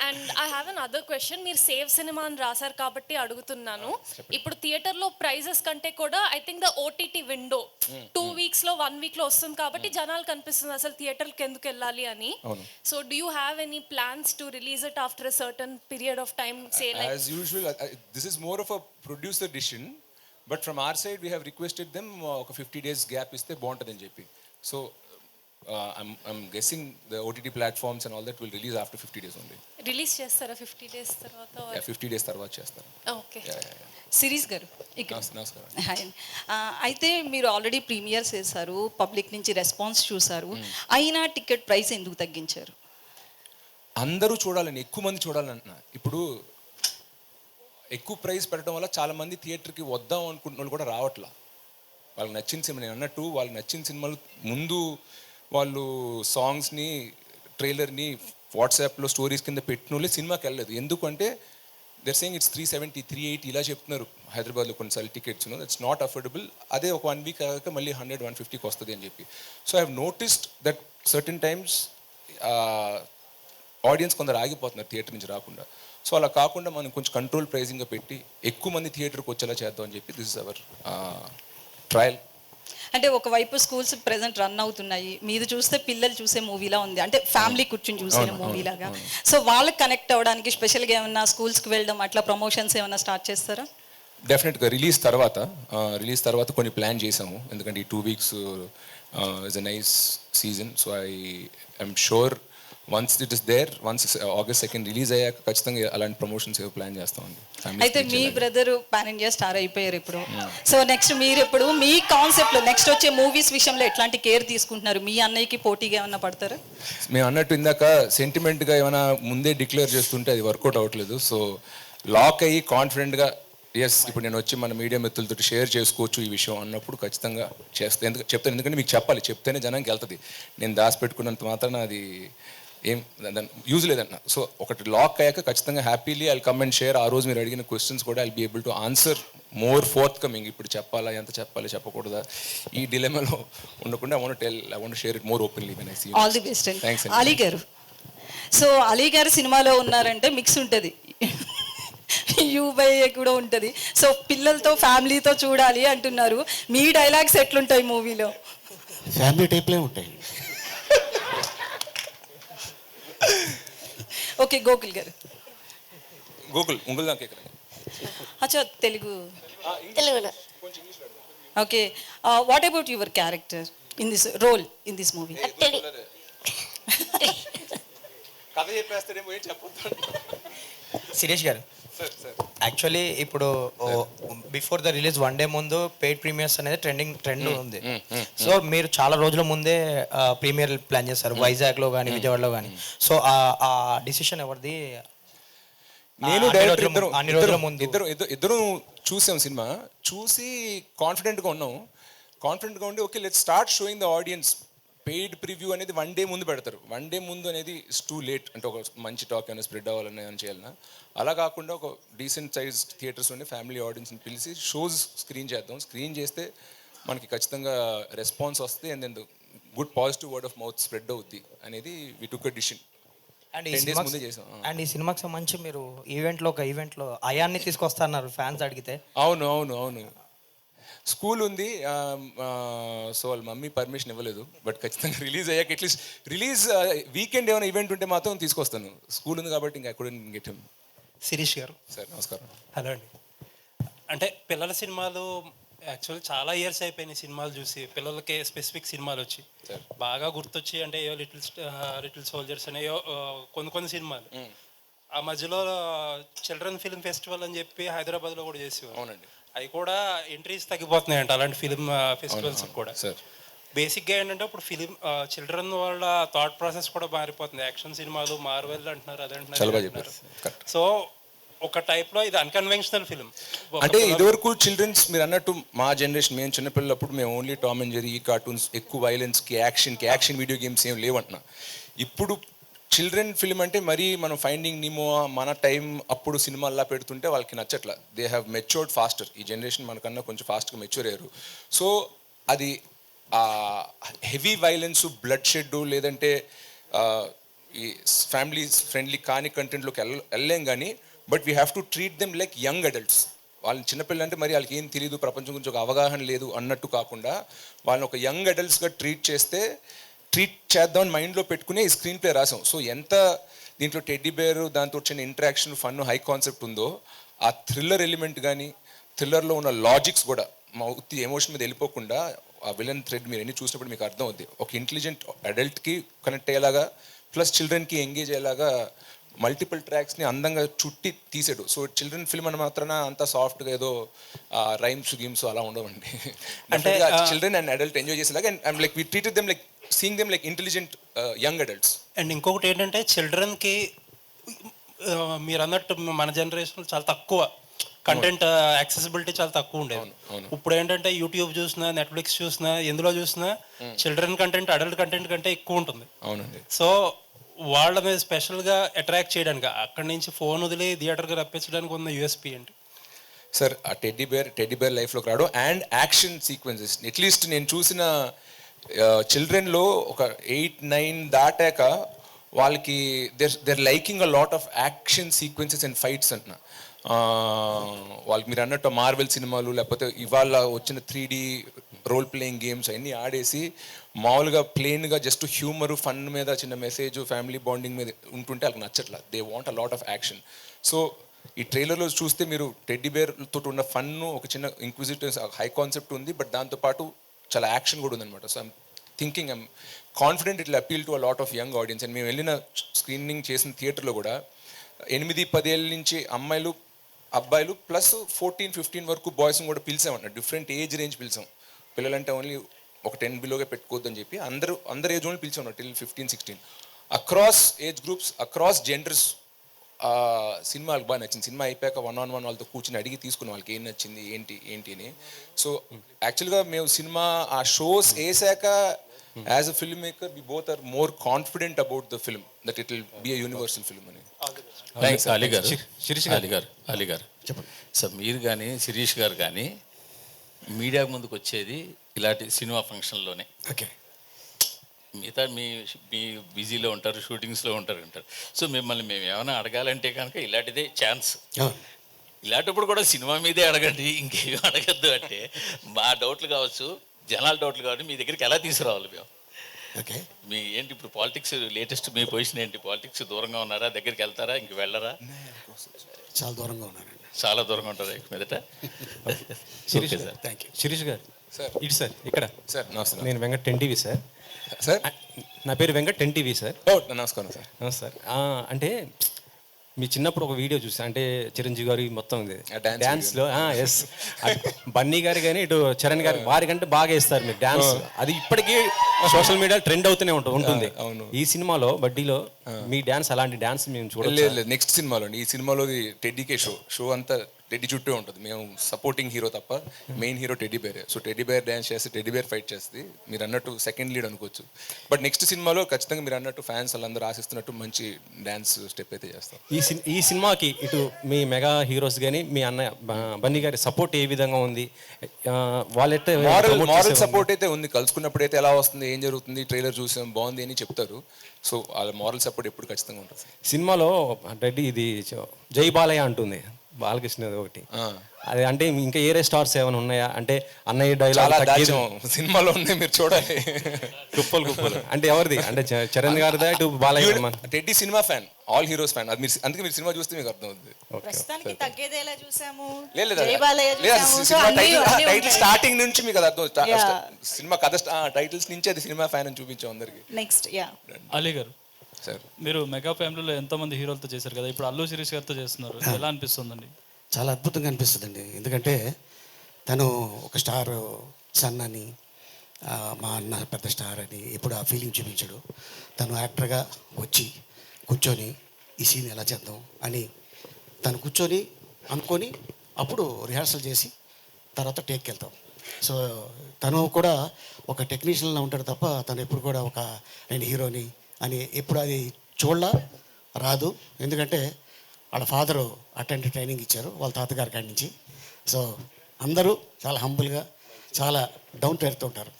And I have another question. మీరు save సినిమా అని రాశారు కాబట్టి అడుగుతున్నాను. ఇప్పుడు థియేటర్ లో ప్రైజెస్ కంటే కూడా I think the OTT window 2 weeks లో 1 week లో వస్తుంది కాబట్టి జనాలు కనిపిస్తుంది అసలు థియేటర్కి ఎందుకు వెళ్ళాలి అని. So do you have any plans to release it after certain period of time? Say like As usual, this is more of a producer decision, but from our side we have requested them ఒక 50 days gap ఇస్తే బాగుంటుందని చెప్పి. So I'm guessing the OTT platforms and all that will release after 50 days only. Release చేస్తారా 50 days తర్వాత? Yeah, 50 days తర్వాత చేస్తారు. Okay. Series గారు ఇక్కడ నమస్కారం. హాయ్. అయితే మీరు ఆల్రెడీ ప్రీమియర్స్ చేశారు, పబ్లిక్ నుంచి రెస్పాన్స్ చూసారు, అయినా టికెట్ ప్రైస్ ఎందుకు తగ్గించారు? అందరూ చూడాలని, ఎక్కువ మంది చూడాలంటున్నా. ఇప్పుడు ఎక్కువ ప్రైస్ పెట్టడం వల్ల చాలా మంది థియేటర్కి వద్దాం అనుకుంటున్న వాళ్ళు కూడా రావట్లా. వాళ్ళకి నచ్చిన సినిమా, నేను అన్నట్టు వాళ్ళకి నచ్చిన సినిమాలు ముందు వాళ్ళు సాంగ్స్ని, ట్రైలర్ని వాట్సాప్లో స్టోరీస్ కింద పెట్టిన వాళ్ళే సినిమాకి వెళ్ళలేదు. ఎందుకంటే దర్ సేయింగ్ ఇట్స్ 370, 380 ఇలా చెప్తున్నారు హైదరాబాద్లో కొన్నిసార్లు టికెట్స్. That's not affordable. అదే ఒక 1 week అయ్యాక మళ్ళీ 100, 150కి వస్తుంది అని చెప్పి. So I have noticed that certain times audience కొందరు ఆగిపోతున్నారు థియేటర్ నుంచి రాకుండా. సో అలా కాకుండా మనం కొంచెం కంట్రోల్ ప్రైజింగ్గా పెట్టి ఎక్కువ మంది థియేటర్కి వచ్చేలా చేద్దాం అని చెప్పి దిస్ ఇస్ అవర్ ట్రయల్. అంటే ఒకవైపు స్కూల్స్ ప్రెసెంట్ రన్ అవుతున్నాయి, మీది చూస్తే పిల్లలు చూసే మూవీలా ఉంది, అంటే ఫ్యామిలీ కూర్చుని చూసిన మూవీలాగా. సో వాళ్ళకి కనెక్ట్ అవ్వడానికి స్పెషల్గా ఏమన్నా స్కూల్స్కి వెళ్ళడం అట్లా ప్రమోషన్స్ ఏమన్నా స్టార్ట్ చేస్తారా? డెఫినెట్గా రిలీజ్ తర్వాత కొన్ని ప్లాన్ చేసాము. ఎందుకంటే ఈ 2 weeks is a nice season. So I'm sure once it is there, once August 2 release అయ్యాక ఖచ్చితంగా అలాంటి ప్రమోషన్స్ ఏవో ప్లాన్ చేస్తామండి. అయితే మీ బ్రదర్ పాన్ ఇండియా స్టార్ అయిపోయారు ఇప్పుడు. సో నెక్స్ట్ మీరు ఇప్పుడు మీ కాన్సెప్ట్లో నెక్స్ట్ వచ్చే మూవీస్ విషయంలో ఎట్లాంటి కేర్ తీసుకుంటున్నారు? మీ అన్నయ్యకి పోటీగా ఏమన్నా పడతారా? మేము అన్నట్టు ఇందాక సెంటిమెంట్గా ఏమైనా ముందే డిక్లేర్ చేస్తుంటే అది వర్కౌట్ అవ్వట్లేదు. సో లాక్ అయ్యి కాన్ఫిడెంట్గా ఎస్ ఇప్పుడు నేను వచ్చి మన మీడియా మిత్రులతో షేర్ చేసుకోవచ్చు ఈ విషయం అన్నప్పుడు ఖచ్చితంగా చెప్తాను. ఎందుకంటే మీకు చెప్తేనే జనానికి వెళ్తుంది. నేను దాచిపెట్టుకున్నంత మాత్రాన అది ఏం దాని యూజ్ లేదన్న. సో ఒకటి లాక్ అయ్యాక ఖచ్చితంగా happily I come and share. ఆ రోజు మీరు అడిగిన క్వశ్చన్స్ కూడా I be able to answer more forthcoming. ఇప్పుడు చెప్పాలా, ఎంత చెప్పాలి, చెప్పకూడదా, ఈ డిలెమాలో ఉండకుండా I want share it more openly when I see. All the best అండి. థ్యాంక్స్ అలీ గారు, సో అలీ గారు సినిమాలో ఉన్నారంటే మిక్స్ ఉంటుంది, యూబైఏ కూడా ఉంటుంది. సో పిల్లలతో ఫ్యామిలీతో చూడాలి అంటున్నారు. మీ డైలాగ్స్ ఎట్లుంటాయి మూవీలో? ఫ్యామిలీ టైప్లే ఉంటాయి. ఓకే, గోకుల్ గారు. గోకుల్ ఉంగుల్ దాకా ఇక్కడ. అచ్చా, తెలుగు. తెలుగులో okay, what about your character in this role in this movie? Teddy. కథ చెప్పేస్తాడేమో, ఏం చెప్పొద్దు. శిరీష్ గారు, యాక్చువల్లీ ఇప్పుడు బిఫోర్ ద రిలీజ్ 1 డే ముందు పెయిడ్ ప్రీమియర్స్ అనేది ట్రెండ్ ఉంది. సో మీరు చాలా రోజుల ముందే ప్రీమియర్ ప్లాన్ చేస్తారు, వైజాగ్లో కానీ విజయవాడలో కానీ. సో ఆ డిసిషన్ ఎవరిది? నేను డైరెక్టర్ అన్ని రోజుల ముందు ఇద్దరు చూసాం సినిమా, చూసి కాన్ఫిడెంట్గా ఉన్నాం. కాన్ఫిడెంట్గా ఉండి okay let's start showing the audience. Paid preview అనేది 1 డే ముందు పెడతారు. 1 డే ముందు అనేది ఇట్స్ టూ లేట్. అంటే ఒక మంచి టాక్ ఏమైనా స్ప్రెడ్ అవ్వాలని అని చేయాలన్నా, అలా కాకుండా ఒక డీసెంట్ సైజ్ థియేటర్స్ ఉండి ఫ్యామిలీ ఆడియన్స్ని పిలిచి షోస్ స్క్రీన్ చేద్దాం. స్క్రీన్ చేస్తే మనకి ఖచ్చితంగా రెస్పాన్స్ వస్తుంది and then good positive word of mouth spread అవుద్ది అనేది వి టుక్ అ డిసిషన్. అండ్ ఈ సినిమాకి సంబంధించి మీరు ఒక ఈవెంట్లో అయాన్ని తీసుకొస్తున్నారు ఫ్యాన్స్ అడిగితే. అవును స్కూల్ ఉంది. సో వాళ్ళ మమ్మీ పర్మిషన్ ఇవ్వలేదు. బట్ ఖచ్చితంగా రిలీజ్ అయ్యాక అట్లీస్ట్ రిలీజ్ వీకెండ్ ఏమైనా ఈవెంట్ ఉంటే మాత్రం తీసుకొస్తాను. స్కూల్ ఉంది కాబట్టి ఇంకా అక్కడ గెట్ హిమ్. శిరీష్ గారు సార్ నమస్కారం. హలో అండి. అంటే పిల్లల సినిమాలు యాక్చువల్లీ చాలా ఇయర్స్ అయిపోయినాయి సినిమాలు చూసి, పిల్లలకి స్పెసిఫిక్ సినిమాలు వచ్చి బాగా గుర్తొచ్చి, అంటే ఏవో లిటిల్ సోల్జర్స్ అనేయో కొన్ని సినిమాలు. ఆ మధ్యలో చిల్డ్రన్ ఫిల్మ్ ఫెస్టివల్ అని చెప్పి హైదరాబాద్లో కూడా చేసేవారు. అవునండి. అవి కూడా ఎంట్రీస్ తగ్గిపోతున్నాయంట అలాంటి ఫిలిం ఫెస్టివల్స్ కూడా. బేసిక్గా ఏంటంటే ఇప్పుడు ఫిలిం చిల్డ్రన్ వాళ్ళ థాట్ ప్రాసెస్ కూడా మారిపోతుంది. యాక్షన్ సినిమాలు మార్వెల్ అంటున్నారు, అదంటున్నారు. సో ఒక టైప్లో ఇది అన్కన్వెన్షనల్ ఫిలిం. అంటే ఇదివరకు చిల్డ్రన్స్ మీరు అన్నట్టు మా జనరేషన్, మేము చిన్నపిల్లలప్పుడు మేము ఓన్లీ టామ్ అండ్ జెర్రీ, ఈ కార్టూన్స్, ఎక్కువ వైలెన్స్కి యాక్షన్ వీడియో గేమ్స్ ఏం లేవంటున్నా. ఇప్పుడు చిల్డ్రన్ ఫిల్మ్ అంటే మరీ మనం ఫైండింగ్ నిమో మన టైం అప్పుడు సినిమాల్లా పెడుతుంటే వాళ్ళకి నచ్చట్లా. They have matured faster. ఈ జనరేషన్ మనకన్నా కొంచెం ఫాస్ట్గా మెచ్యూర్ అయ్యారు. సో అది హెవీ వైలెన్స్, బ్లడ్ షెడ్, లేదంటే ఈ ఫ్యామిలీ ఫ్రెండ్లీ కాని కంటెంట్లోకి వెళ్ళలేం. కానీ but we have to treat them like young adults. వాళ్ళని చిన్నపిల్లలు అంటే మరి వాళ్ళకి ఏం తెలియదు, ప్రపంచం గురించి ఒక అవగాహన లేదు అన్నట్టు కాకుండా వాళ్ళని ఒక యంగ్ అడల్ట్స్గా ట్రీట్ చేద్దామని మైండ్లో పెట్టుకుని ఈ స్క్రీన్ ప్లే రాసాం. సో ఎంత దీంట్లో టెడ్డీ బేర్, దాంతో వచ్చిన ఇంటరాక్షన్, ఫన్, హై కాన్సెప్ట్ ఉందో, ఆ థ్రిల్లర్ ఎలిమెంట్ కానీ థ్రిల్లర్లో ఉన్న లాజిక్స్ కూడా మా ఉత్తి ఎమోషన్ మీద వెళ్ళిపోకుండా ఆ విలన్ థ్రెడ్ మీరు ఎన్ని చూసినప్పుడు మీకు అర్థం అవుద్ది. ఒక ఇంటెలిజెంట్ అడల్ట్కి కనెక్ట్ అయ్యేలాగా ప్లస్ చిల్డ్రన్కి ఎంగేజ్ అయ్యేలాగా మల్టిపుల్ ట్రాక్స్ని అందంగా చుట్టి తీసాడు. సో చిల్డ్రన్ ఫిల్మ్ అని మాత్రాన అంత సాఫ్ట్గా ఏదో రైమ్స్ గేమ్స్ అలా ఉండవండి. అంటే చిల్డ్రన్ అండ్ అడల్ట్ ఎంజాయ్ చేసేలాగా and like we treated them like seeing them like intelligent young adults. And ఇంకొకటి ఏంటంటే చిల్డ్రన్కి మీరు అన్నట్టు మన జనరేషన్లో చాలా తక్కువ కంటెంట్ యాక్సెసిబిలిటీ చాలా తక్కువ ఉండేది. ఇప్పుడు ఏంటంటే యూట్యూబ్ చూసినా, నెట్ఫ్లిక్స్ చూసినా, ఎందులో చూసినా చిల్డ్రన్ కంటెంట్ అడల్ట్ కంటెంట్ కంటే ఎక్కువ ఉంటుంది. అవునండి. సో వాళ్ళ మీద స్పెషల్గా అట్రాక్ట్ చేయడానికి, అక్కడి నుంచి ఫోన్ వదిలి థియేటర్గా రప్పించడానికి ఉన్న యూఎస్పీ ఏంటి? సార్ ఆ టెడ్డీ బేర్ లైఫ్లోకి రావడం అండ్ యాక్షన్ సీక్వెన్సెస్. అట్లీస్ట్ నేను చూసిన చిల్డ్రన్లో ఒక 8-9 దాటాక వాళ్ళకి their liking a lot of action sequences and fights అంటున్నా. వాళ్ళకి మీరు అన్నట్టు మార్వెల్ సినిమాలు లేకపోతే ఇవాళ వచ్చిన 3D రోల్ ప్లేయింగ్ గేమ్స్ అన్నీ ఆడేసి మామూలుగా ప్లెయిన్గా జస్ట్ హ్యూమరు, ఫన్ మీద చిన్న మెసేజ్, ఫ్యామిలీ బాండింగ్ మీద ఉంటుంటే వాళ్ళకి నచ్చట్లా. They want a lot of action. So ఈ ట్రైలర్లో చూస్తే మీరు టెడ్డీ బేర్తో ఉన్న ఫన్ను, ఒక చిన్న ఇంక్విజిటివ్ హై కాన్సెప్ట్ ఉంది, బట్ దాంతోపాటు చాలా యాక్షన్ కూడా ఉందన్నమాట. So I'm confident it will appeal to a lot of young audience. And మేము వెళ్ళిన స్క్రీనింగ్ చేసిన థియేటర్లో కూడా 8-10 ఏళ్ళ నుంచి అమ్మాయిలు, అబ్బాయిలు ప్లస్ 14-15 వరకు బాయ్స్ని కూడా పిలిచామన్నమాట. డిఫరెంట్ ఏజ్ రేంజ్ పిలిచాం. పిల్లలంటే ఓన్లీ ఒక 10 బిలోగా పెట్టుకోవద్దని చెప్పి అందరు ఏజ్ వాళ్ళు పిలిచాం till 15-16. Across age groups, across genders సినిమా వాళ్ళకి బాగా నచ్చింది. సినిమా అయిపోయాక 1-on-1 వాళ్ళతో కూర్చొని అడిగి తీసుకుని వాళ్ళకి ఏం నచ్చింది ఏంటి అని. సో యాక్చువల్గా మేము సినిమా ఆ షోస్ వేసాక as a film maker we both are more confident about the film that it will be a universal film అని. అలీ గారు అలీ గారు చెప్పండి సార్. మీరు కానీ శిరీష్ గారు కానీ మీడియా ముందుకు వచ్చేది ఇలాంటి సినిమా ఫంక్షన్లోనే. ఓకే. మిగతా మీ బిజీలో ఉంటారు, షూటింగ్స్లో ఉంటారు. సో మిమ్మల్ని మేము ఏమైనా అడగాలంటే కనుక ఇలాంటిదే ఛాన్స్. ఇలాంటప్పుడు కూడా సినిమా మీదే అడగండి, ఇంకేమీ అడగద్దు అంటే మా డౌట్లు కావచ్చు, జనాల డౌట్లు కావచ్చు, మీ దగ్గరికి ఎలా తీసుకురావాలి మేము? ఓకే. మీ ఏంటి ఇప్పుడు పాలిటిక్స్ లేటెస్ట్ మీ పొజిషన్ ఏంటి? పాలిటిక్స్ దూరంగా ఉన్నారా, దగ్గరికి వెళ్తారా, ఇంక వెళ్ళరా? చాలా దూరంగా ఉన్నానండి. చాలా దూరంగా ఉంటారా ఇక మీదట? Sirish sir thank you. Sirish గారు సార్ ఇటు సార్ ఇక్కడ సార్ నమస్తే నేను వెంకట్ 10TV సార్. సార్. నా పేరు వెంకట్ 10TV సార్. ఓ నమస్కారం సార్. నమస్తే సార్. అంటే మీ చిన్నప్పుడు ఒక వీడియో చూసా, అంటే చిరంజీవి గారి మొత్తం డ్యాన్స్లో ఎస్ బన్నీ గారు కానీ ఇటు చరణ్ గారి వారికంటే బాగా వేస్తారు మీరు డ్యాన్స్. అది ఇప్పటికీ సోషల్ మీడియా ట్రెండ్ అవుతూనే ఉంటుంది. ఈ సినిమాలో బడ్డీలో మీ డ్యాన్స్ అలాంటి డ్యాన్స్ మేము చూడలేదు. లేదు నెక్స్ట్ సినిమాలో అండి. ఈ సినిమాలో టెడ్డీకే షో అంతా టెడ్డీ చుట్టూ ఉంటుంది. మేము సపోర్టింగ్ హీరో తప్ప మెయిన్ హీరో టెడ్డీ బేరే. సో టెడ్డీ బేర్ డ్యాన్స్ చేస్తే టెడ్డీ బేర్ ఫైట్ చేస్తుంది. మీరు అన్నట్టు సెకండ్ లీడ్ అనుకోవచ్చు. బట్ నెక్స్ట్ సినిమాలో ఖచ్చితంగా మీరు అన్నట్టు ఫ్యాన్స్ వాళ్ళందరూ ఆశిస్తున్నట్టు మంచి డ్యాన్స్ స్టెప్ అయితే చేస్తాం. ఈ సినిమాకి ఇటు మీ మెగా హీరోస్ కానీ మీ అన్నయ్య బన్నీ గారి సపోర్ట్ ఏ విధంగా ఉంది? వాళ్ళైతే మారల్ సపోర్ట్ అయితే ఉంది. కలుసుకున్నప్పుడు అయితే ఎలా వస్తుంది, ఏం జరుగుతుంది, ట్రైలర్ చూసాం బాగుంది అని చెప్తారు. సో వాళ్ళ మారల్ సపోర్ట్ ఎప్పుడు ఖచ్చితంగా ఉంటుంది. సినిమాలో రెడ్డి ఇది జై బాలయ్య అంటుంది బాలకృష్ణ ఒకటి. అది అంటే ఇంకా ఏరే స్టార్స్ ఏమైనా ఉన్నాయా? అంటే అన్నయ్య డైలాగ్ సినిమాలో ఉన్నాయి, మీరు చూడాలి. కుప్పలు అంటే ఎవరిది? అంటే చరణ్ గారిదా ఇటు Balayya? Teddy cinema fan, all heroes fan. అది మీరు అందుకే మీరు సినిమా చూస్తే మీకు అర్థం అవుతుంది. ప్రస్తుతానికి తగ్గేదేలా చూసాము, లేదు జై బాలయ్య చూసాము. సో టైటిల్ స్టార్టింగ్ నుంచి మీకు అది అర్థం. సినిమా కథ టైటిల్స్ నుంచి అది సినిమా ఫ్యాన్ అని చూపించాం అందరికి. నెక్స్ట్ అలీ గారు సార్, మీరు మెగా ఫ్యామిలీలో ఎంతోమంది హీరోలతో చేశారు కదా, ఇప్పుడు అల్లు శిరీష్ గారితో చేస్తున్నారు, ఎలా అనిపిస్తుందండి? చాలా అద్భుతంగా అనిపిస్తుందండి. ఎందుకంటే తను ఒక స్టార్ సన్ అని, మా అన్న పెద్ద స్టార్ అని ఎప్పుడు ఆ ఫీలింగ్ చూపించాడు. తను యాక్టర్గా వచ్చి కూర్చొని ఈ సీన్ ఎలా చేద్దాం అని తను కూర్చొని అనుకొని అప్పుడు రిహార్సల్ చేసి తర్వాత టేక్కి వెళ్తాం. సో తను కూడా ఒక టెక్నీషియన్లా ఉంటాడు తప్ప తను ఎప్పుడు కూడా ఒక నేను హీరోని అని ఎప్పుడు అది రాదు. ఎందుకంటే వాళ్ళ ఫాదరు అటెండ్ ట్రైనింగ్ ఇచ్చారు వాళ్ళ తాతగారి కాడి నుంచి. సో అందరూ చాలా హంబుల్గా చాలా డౌన్ టు ఎర్త్ ఉంటారు.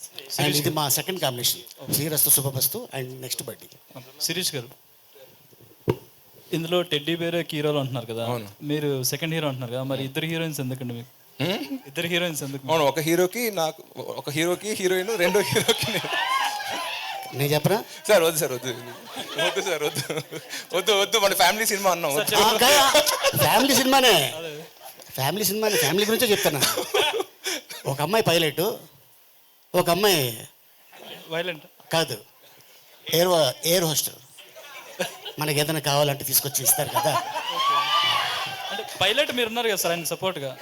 అండ్ ఇది మా second combination, Srirastu Subhamastu and next బడ్డీ. శిరీష్ గారు ఇందులో టెడ్డీ బేరే హీరోలు అంటున్నారు కదా, మీరు సెకండ్ హీరో అంటున్నారు కదా, మరి ఇద్దరు హీరోయిన్స్ ఎందుకండి మీకు? ఇద్దరు హీరోయిన్స్ ఎందుకు? అవును, ఒక హీరోకి నాకు, ఒక హీరోకి హీరోయిన్, రెండో హీరోకి నేను చెప్పరా సార్? వద్దు సార్, వద్దు సార్, వద్దు మన ఫ్యామిలీ సినిమా అన్నాం. ఫ్యామిలీ సినిమానే ఫ్యామిలీ గురించే చెప్తాను. ఒక అమ్మాయి పైలట్, ఒక అమ్మాయి వైలెంట్ కాదు ఎయిర్ హోస్టర్. మనకి ఏదైనా కావాలంటే తీసుకొచ్చి ఇస్తారు కదా. అంటే పైలట్ మీరు ఉన్నారు కదా సార్ ఆయన సపోర్ట్గా?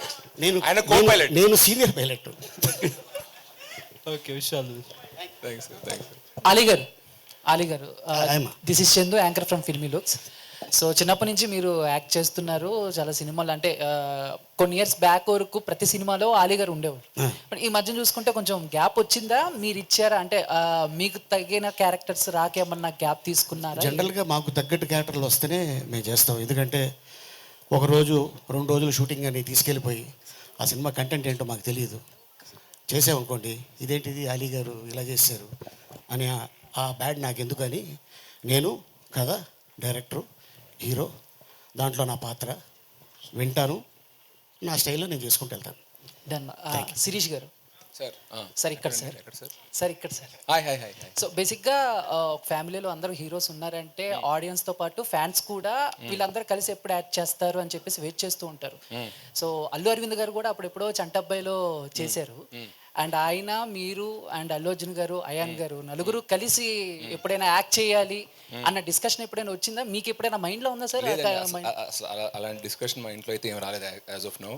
నేను సీనియర్ పైలట్. ఓకే, విషయాలు. అలీ గారు this is Chandu, anchor from filmy looks. So చిన్నప్పటి నుంచి మీరు యాక్ట్ చేస్తున్నారు చాలా సినిమాలు. అంటే కొన్ని ఇయర్స్ బ్యాక్ వరకు ప్రతి సినిమాలో అలీ గారు ఉండేవారు. బట్ ఈ మధ్య చూసుకుంటే కొంచెం గ్యాప్ వచ్చిందా? మీరు ఇచ్చారా? అంటే మీకు తగిన క్యారెక్టర్స్ రాకేమన్నా గ్యాప్ తీసుకున్నారా? జనరల్గా మాకు తగ్గట్టు క్యారెక్టర్లు వస్తేనే మేము చేస్తాం. ఎందుకంటే ఒకరోజు 2 రోజులు షూటింగ్ అని తీసుకెళ్ళిపోయి ఆ సినిమా కంటెంట్ ఏంటో మాకు తెలియదు. చేసామనుకోండి, ఇదేంటిది అలీ గారు ఇలా చేశారు అని ఆ బ్యాడ్ నాకు ఎందుకని నేను కథ, డైరెక్టరు, హీరో, దాంట్లో నా పాత్ర వింటాను, నా స్టైల్లో నేను చేసుకుంటూ వెళ్తాను. శిరీష్ గారు సార్ ఇక్కడ sir. Hi hi hi. So బేసిక్గా ఫ్యామిలీలో అందరూ హీరోస్ ఉన్నారంటే ఆడియన్స్తో పాటు ఫ్యాన్స్ కూడా వీళ్ళందరూ కలిసి ఎప్పుడు యాక్ట్ చేస్తారు అని చెప్పేసి వెయిట్ చేస్తూ ఉంటారు. సో అల్లు అరవింద్ గారు కూడా అప్పుడెప్పుడో చంటబ్బాయిలో చేశారు. అండ్ ఆయన, మీరు అండ్ అల్లు అర్జున్ గారు, అయాన్ గారు నలుగురు కలిసి ఎప్పుడైనా యాక్ట్ చేయాలి అన్న డిస్కషన్ ఎప్పుడైనా వచ్చిందా? మీకు ఎప్పుడైనా మైండ్లో ఉందా సార్? అలాంటి డిస్కషన్ మా ఇంట్లో అయితే ఏం రాలేదు యాజ్ ఆఫ్ నౌ.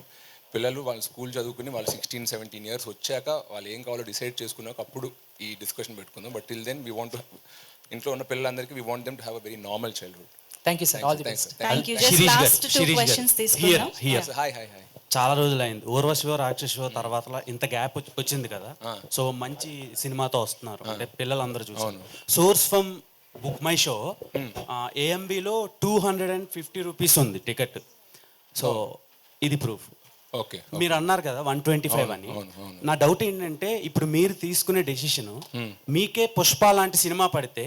పిల్లలు వాళ్ళు స్కూల్ చదువుకుని వాళ్ళు 16-17 ఇయర్స్ వచ్చాక వాళ్ళు ఏం కావాలో డిసైడ్ చేసుకున్నాక అప్పుడు ఈ డిస్కషన్ పెట్టుకుందాం. But till then we want ఇంట్లో ఉన్న పిల్లలందరికీ we want them to have a very normal childhood. Thank you sir, all the best. Thank you. Just last 2 questions తీసుకుందాం. Hi hi hi. చాలా రోజులైంది. ఊర్వశివో రాక్షసో తర్వాత ఇంత గ్యాప్ వచ్చింది కదా. సో మంచి సినిమాతో వస్తున్నారు అంటే పిల్లలందరూ చూసారు. Source from Book My Show ఏఎంబిలో 250 రూపీస్ ఉంది టికెట్. సో ఇది ప్రూఫ్. ఓకే, మీరు అన్నారు కదా 125 అని. నా డౌట్ ఏంటంటే ఇప్పుడు మీరు తీసుకునే డెసిషన్, మీకే పుష్ప లాంటి సినిమా పడితే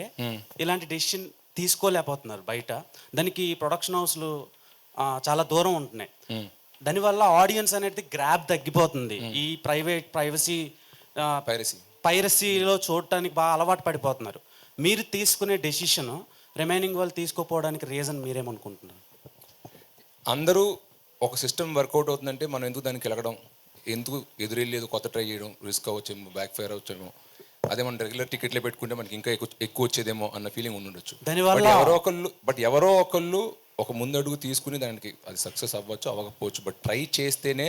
ఇలాంటి డెసిషన్ తీసుకోలేకపోతున్నారు బయట. దానికి ప్రొడక్షన్ హౌస్లు చాలా దూరం ఉంటున్నాయి. దానివల్ల ఆడియన్స్ అనేది గ్రాప్ తగ్గిపోతుంది. ఈ పైరసీలో చూడటానికి బాగా అలవాటు పడిపోతున్నారు. మీరు తీసుకునే డెసిషన్ రిమైనింగ్ వాళ్ళు తీసుకోపోవడానికి రీజన్ మీరేమనుకుంటున్నారు? అందరూ ఒక సిస్టమ్ వర్కౌట్ అవుతుందంటే మనం ఎందుకు దానికి వెళ్ళడం, ఎందుకు ఎదురెళ్ళేది కొత్త ట్రై చేయడం, రిస్క్ అవ్వచ్చేమో, బ్యాక్ ఫైర్ అవ్వచ్చేమో, అదే మనం రెగ్యులర్ టికెట్లే పెట్టుకుంటే మనకి ఇంకా ఎక్కువ వచ్చేదేమో అన్న ఫీలింగ్ ఉండొచ్చు. దానివల్ల ఎవరో ఒకళ్ళు ఒక ముందడుగు తీసుకుని దానికి అది సక్సెస్ అవ్వచ్చు, అవ్వకపోవచ్చు, బట్ ట్రై చేస్తేనే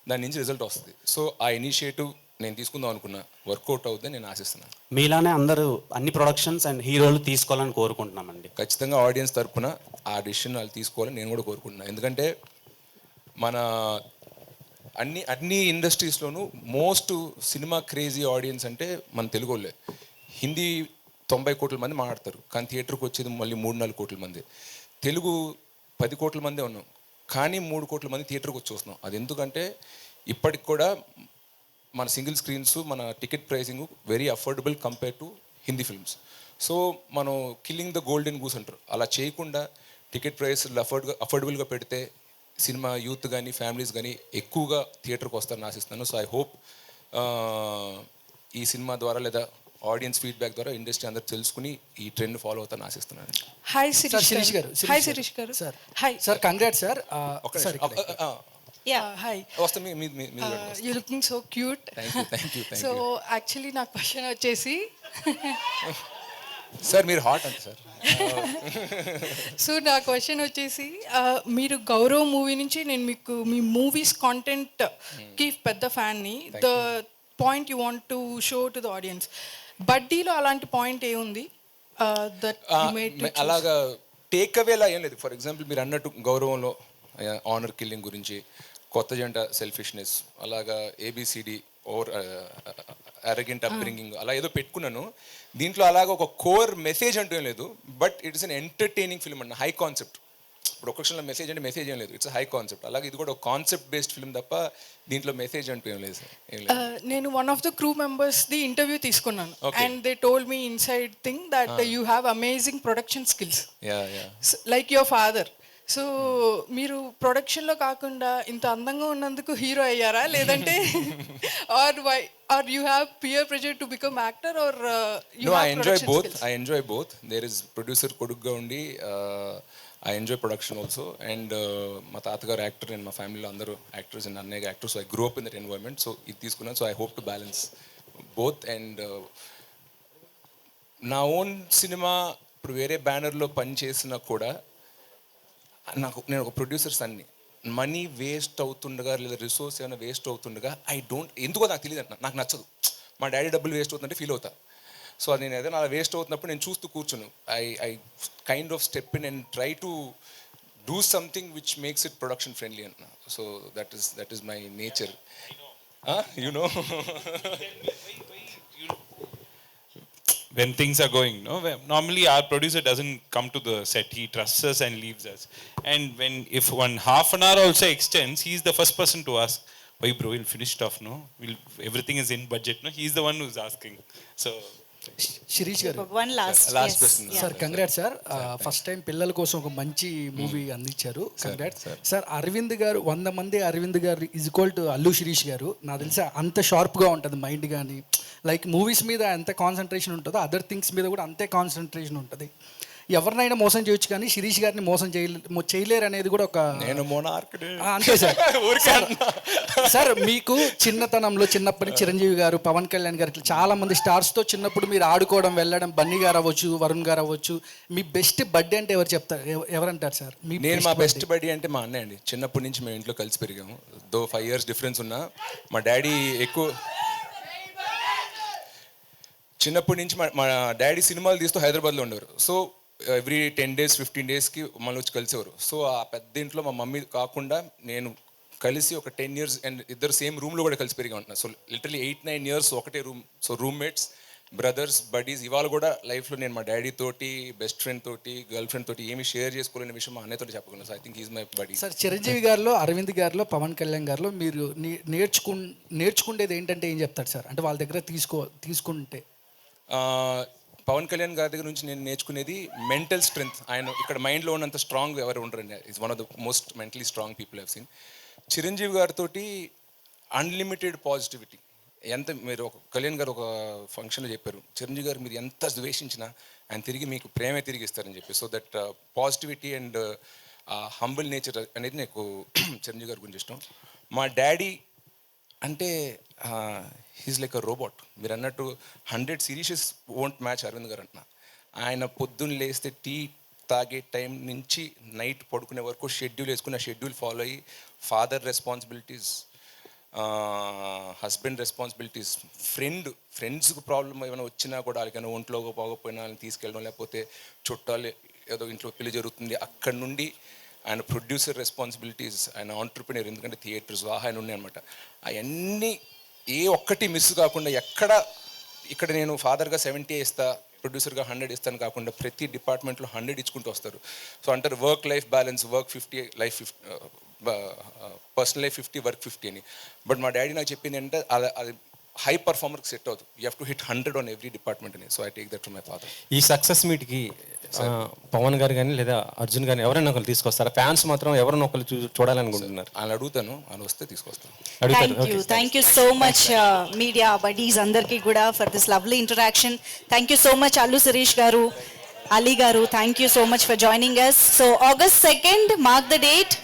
దాని నుంచి రిజల్ట్ వస్తుంది. సో ఆ ఇనిషియేటివ్ నేను తీసుకుందాం అనుకున్నా, వర్కౌట్ అవుతుందని నేను ఆశిస్తున్నాను. మీలానే అందరూ అన్ని ప్రొడక్షన్స్ అండ్ హీరోలు తీసుకోవాలని కోరుకుంటున్నామండి. ఖచ్చితంగా ఆడియన్స్ తరపున ఆ డిసిషన్ వాళ్ళు తీసుకోవాలని నేను కూడా కోరుకుంటున్నాను. ఎందుకంటే మన అన్ని ఇండస్ట్రీస్లోనూ మోస్ట్ సినిమా క్రేజీ ఆడియన్స్ అంటే మన తెలుగు వాళ్ళే. హిందీ 90 కోట్ల మంది మాట్లాడతారు, కానీ థియేటర్కి వచ్చేది మళ్ళీ 3-4 కోట్ల మంది. తెలుగు 10 కోట్ల మందే ఉన్నాం, కానీ 3 కోట్ల మంది థియేటర్కి వచ్చి వస్తున్నాం. అది ఎందుకంటే ఇప్పటికి కూడా మన సింగిల్ స్క్రీన్స్, మన ticket pricing very affordable compare to Hindi films. So మనం కిల్లింగ్ ద గోల్డెన్ గూస్ అంటారు, అలా చేయకుండా టికెట్ ప్రైస్లు అఫోర్డబుల్గా పెడితే సినిమా యూత్ కానీ ఫ్యామిలీస్ కానీ ఎక్కువగా థియేటర్కి వస్తారని ఆశిస్తున్నాను. సో ఐ హోప్ ఈ సినిమా ద్వారా లేదా ఆడియన్స్ ఫీడ్బ్యాక్ ద్వారా ఇండస్ట్రీ అందరూ తెలుసుకుని ఈ ట్రెండ్ ఫాలో అవుతారని ఆశిస్తున్నాను. హాయ్ శిరీష్ గారు. హాయ్ శిరీష్ గారు. Sir hi sir, congrats sir. Hi, వస్తాను. You looking so cute. So actually నా క్వశ్చన్ వచ్చేసి సార్ మీరు హాట్ అంటే సార్. సో నా క్వశ్చన్ వచ్చేసి మీరు గౌరవ్ మూవీ నుంచి నేను మీకు మీ మూవీస్ కాంటెంట్కి పెద్ద ఫ్యాన్ని. The point you want to show to the audience, బడ్డీలో అలాంటి పాయింట్ ఏముంది? అలాగా టేక్ అవేలా ఏం లేదు. ఫర్ ఎగ్జాంపుల్ మీరు అన్నట్టు గౌరవంలో ఆనర్ కిల్లింగ్ గురించి, కొత్త జంట సెల్ఫిష్నెస్, అలాగా ఏబిసిడి ఓర్ అరగెంట్ అప్బ్రింగింగ్ అలా ఏదో పెట్టుకున్నాను. దీంట్లో అలాగా ఒక కోర్ మెసేజ్ అంటూ ఏం లేదు, but it is an entertaining film అన్న, హై కాన్సెప్ట్. ఇప్పుడు ఒక క్షణంలో మెసేజ్ అంటే మెసేజ్ ఏం లేదు, ఇట్స్ హై కాన్సెప్ట్. అలాగే ఇది కూడా ఒక కాన్సెప్ట్ బేస్డ్ ఫిల్మ్ తప్ప దీంట్లో మెసేజ్ అంటూ ఏం లేదు సార్. నేను వన్ ఆఫ్ ద క్రూ మెంబర్స్ది ఇంటర్వ్యూ తీసుకున్నాను, and they told me inside thing that you have amazing production skills like your father. So మీరు ప్రొడక్షన్లో కాకుండా ఇంత అందంగా ఉన్నందుకు హీరో అయ్యారా, లేదంటే or you have peer pressure to become actor, or you have production skills? I enjoy both. There is producer కొడుకుగా ఉండి I enjoy production also, and మా తాతగారు యాక్టర్ అండ్ మా ఫ్యామిలీలో అందరూ యాక్టర్స్ అండ్ అన్నయ్య actors. So I grow up in that environment. So ఇది తీసుకున్నాను. So I hope to balance both. And నా ఓన్ సినిమా ఇప్పుడు వేరే బ్యానర్లో పని చేసినా కూడా నేను ఒక ప్రొడ్యూసర్స్ అన్ని మనీ వేస్ట్ అవుతుండగా లేదా రిసోర్స్ ఏమైనా వేస్ట్ అవుతుండగా ఎందుకో నాకు తెలియదు, నాకు నచ్చదు. మా డాడీ డబ్బులు వేస్ట్ అవుతుందంటే ఫీల్ అవుతా. సో అది నేను ఏదైనా అలా వేస్ట్ అవుతున్నప్పుడు నేను చూస్తూ కూర్చును. I kind of step in and try to do something which makes it production friendly అన్న. So that is my nature. You know when things are going, no, normally our producer doesn't come to the set, he trusts us and leaves us. And if one half an hour also extends, he's the first person to ask, why bro, we'll finish it off, no, everything is in budget, no, he's the one who's asking. So Sirish garu, one last question సార్. Congrats sir, first time పిల్లల కోసం ఒక మంచి movie అందించారు. Congrats sir. Arvind గారు 100 మంది Aravind garu is equal to Allu Sirish garu. నాకు తెలిసి అంత షార్ప్గా ఉంటుంది మైండ్, కానీ లైక్ మూవీస్ మీద ఎంత కాన్సన్ట్రేషన్ ఉంటుందో అదర్ థింగ్స్ మీద కూడా అంతే కాన్సన్ట్రేషన్ ఉంటుంది. ఎవరినైనా మోసం చేయొచ్చు, కానీ శిరీష్ గారిని మోసం చేయలేరు అనేది కూడా ఒక అంతే సార్. సార్ మీకు చిన్నతనంలో చిన్నప్పటి చిరంజీవి గారు, పవన్ కళ్యాణ్ గారు, ఇట్లా చాలా మంది స్టార్స్తో చిన్నప్పుడు మీరు ఆడుకోవడం, వెళ్ళడం, బన్నీ గారు అవ్వచ్చు, వరుణ్ గారు అవ్వచ్చు, మీ బెస్ట్ బర్త్డే అంటే ఎవరంటారు సార్? నేను మా బెస్ట్ బర్త్డే అంటే మా అన్నయ్య అండి. చిన్నప్పటి నుంచి మేము ఇంట్లో కలిసి పెరిగాము. 5 years డిఫరెన్స్ ఉన్నా మా డాడీ చిన్నప్పటి నుంచి మా డాడీ సినిమాలు తీస్తూ హైదరాబాద్లో ఉండేవారు. సో ఎవ్రీ 10 days 15 daysకి మళ్ళీ వచ్చి కలిసేవారు. సో ఆ పెద్ద ఇంట్లో మా మమ్మీ కాకుండా నేను కలిసి ఒక 10 years అండ్ ఇద్దరు సేమ్ రూమ్లో కూడా కలిసి పెరిగి ఉంటున్నారు. సో లిటరలీ 8-9 years ఒకటే room. So roommates, brothers, buddies. ఇవాళ కూడా లైఫ్లో నేను మా డాడీ తోటి, బెస్ట్ ఫ్రెండ్ తోటి, గర్ల్ ఫ్రెండ్ తోటి ఏమి షేర్ చేసుకోలేని విషయం మా అన్నయ్యతో చెప్పగలను. So I think is my body. Sir Chiranjeevi గారిలో, అరవింద్ గారిలో, పవన్ కళ్యాణ్ గారిలో మీరు నేర్చుకునేది ఏంటంటే ఏం చెప్తారు సార్? అంటే వాళ్ళ దగ్గర తీసుకుంటే పవన్ కళ్యాణ్ గారి దగ్గర నుంచి నేను నేర్చుకునేది మెంటల్ స్ట్రెంగ్త్. ఆయన ఇక్కడ మైండ్లో ఉన్నంత స్ట్రాంగ్ ఎవరు ఉండరండి. It's one of the most mentally strong people have seen. Chiranjeevi గారితో అన్లిమిటెడ్ పాజిటివిటీ. ఎంత మీరు ఒక కళ్యాణ్ గారు ఒక ఫంక్షన్లో చెప్పారు, చిరంజీవి గారు మీరు ఎంత ద్వేషించినా ఆయన తిరిగి మీకు ప్రేమే తిరిగి ఇస్తారని చెప్పి. So that positivity and humble nature అనేది నాకు చిరంజీవి గారి గురించి ఇష్టం. మా డాడీ అంటే హీస్ లైక్ అ రోబోట్. మీరు అన్నట్టు 100 series వోంట్ మ్యాచ్ అరవింద్ గారు అంటున్నా. ఆయన పొద్దున్న లేస్తే టీ తాగే టైం నుంచి నైట్ పడుకునే వరకు షెడ్యూల్ వేసుకుని ఆ షెడ్యూల్ ఫాలో అయ్యి ఫాదర్ రెస్పాన్సిబిలిటీస్, హస్బెండ్ రెస్పాన్సిబిలిటీస్, ఫ్రెండ్స్కి ప్రాబ్లం ఏమైనా వచ్చినా కూడా వాళ్ళకైనా ఒంట్లో పోకపోయినా వాళ్ళని తీసుకెళ్ళడం, లేకపోతే చుట్టాలు ఏదో ఇంట్లో పెళ్లి జరుగుతుంది అక్కడి నుండి ఆయన ప్రొడ్యూసర్ రెస్పాన్సిబిలిటీస్, ఆయన ఆంటర్ప్రినర్, ఎందుకంటే థియేటర్స్ ఆయన ఉన్నాయి అనమాట. అవన్నీ ఏ ఒక్కటి మిస్ కాకుండా ఇక్కడ నేను ఫాదర్గా 70 ఇస్తా, ప్రొడ్యూసర్గా 100 ఇస్తాను కాకుండా ప్రతి డిపార్ట్మెంట్లో 100 ఇచ్చుకుంటూ వస్తారు. సో అంటారు work life balance, work 50, life 50, personal life 50, work 50 అని. బట్ మా డాడీ నాకు చెప్పింది అంటే అది హై పర్ఫార్మర్కి సెట్ అవుతుంది. You have to hit 100 on every department అని. So I take that from my father. ఈ సక్సెస్ మీట్కి పవన్ గారు కానీ లేదా అర్జున్ కానీ ఎవరైనా ఒకరు తీసుకొస్తారా? ఫ్యాన్స్ మాత్రం ఎవరైనా ఒకరు చూడాలనుకుంటున్నారు. ఆయన అడుగుతాను, ఆయన వస్తే తీసుకొస్తాను. Thank you so much media buddies అందరికీ కూడా for this lovely interaction. Thank you so much Allu Sirish garu, Ali garu, thank you so much for joining us. So August 2nd mark the date.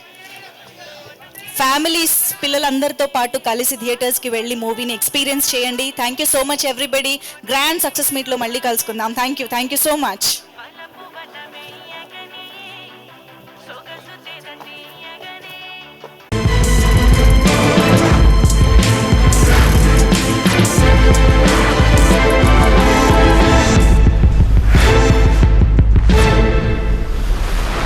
Families, పిల్లలందరితో పాటు కలిసి థియేటర్స్కి వెళ్ళి మూవీని ఎక్స్పీరియన్స్ చేయండి. Thank you so much everybody. Grand success మీట్లో మళ్ళీ కలుసుకుందాం. Thank you so much.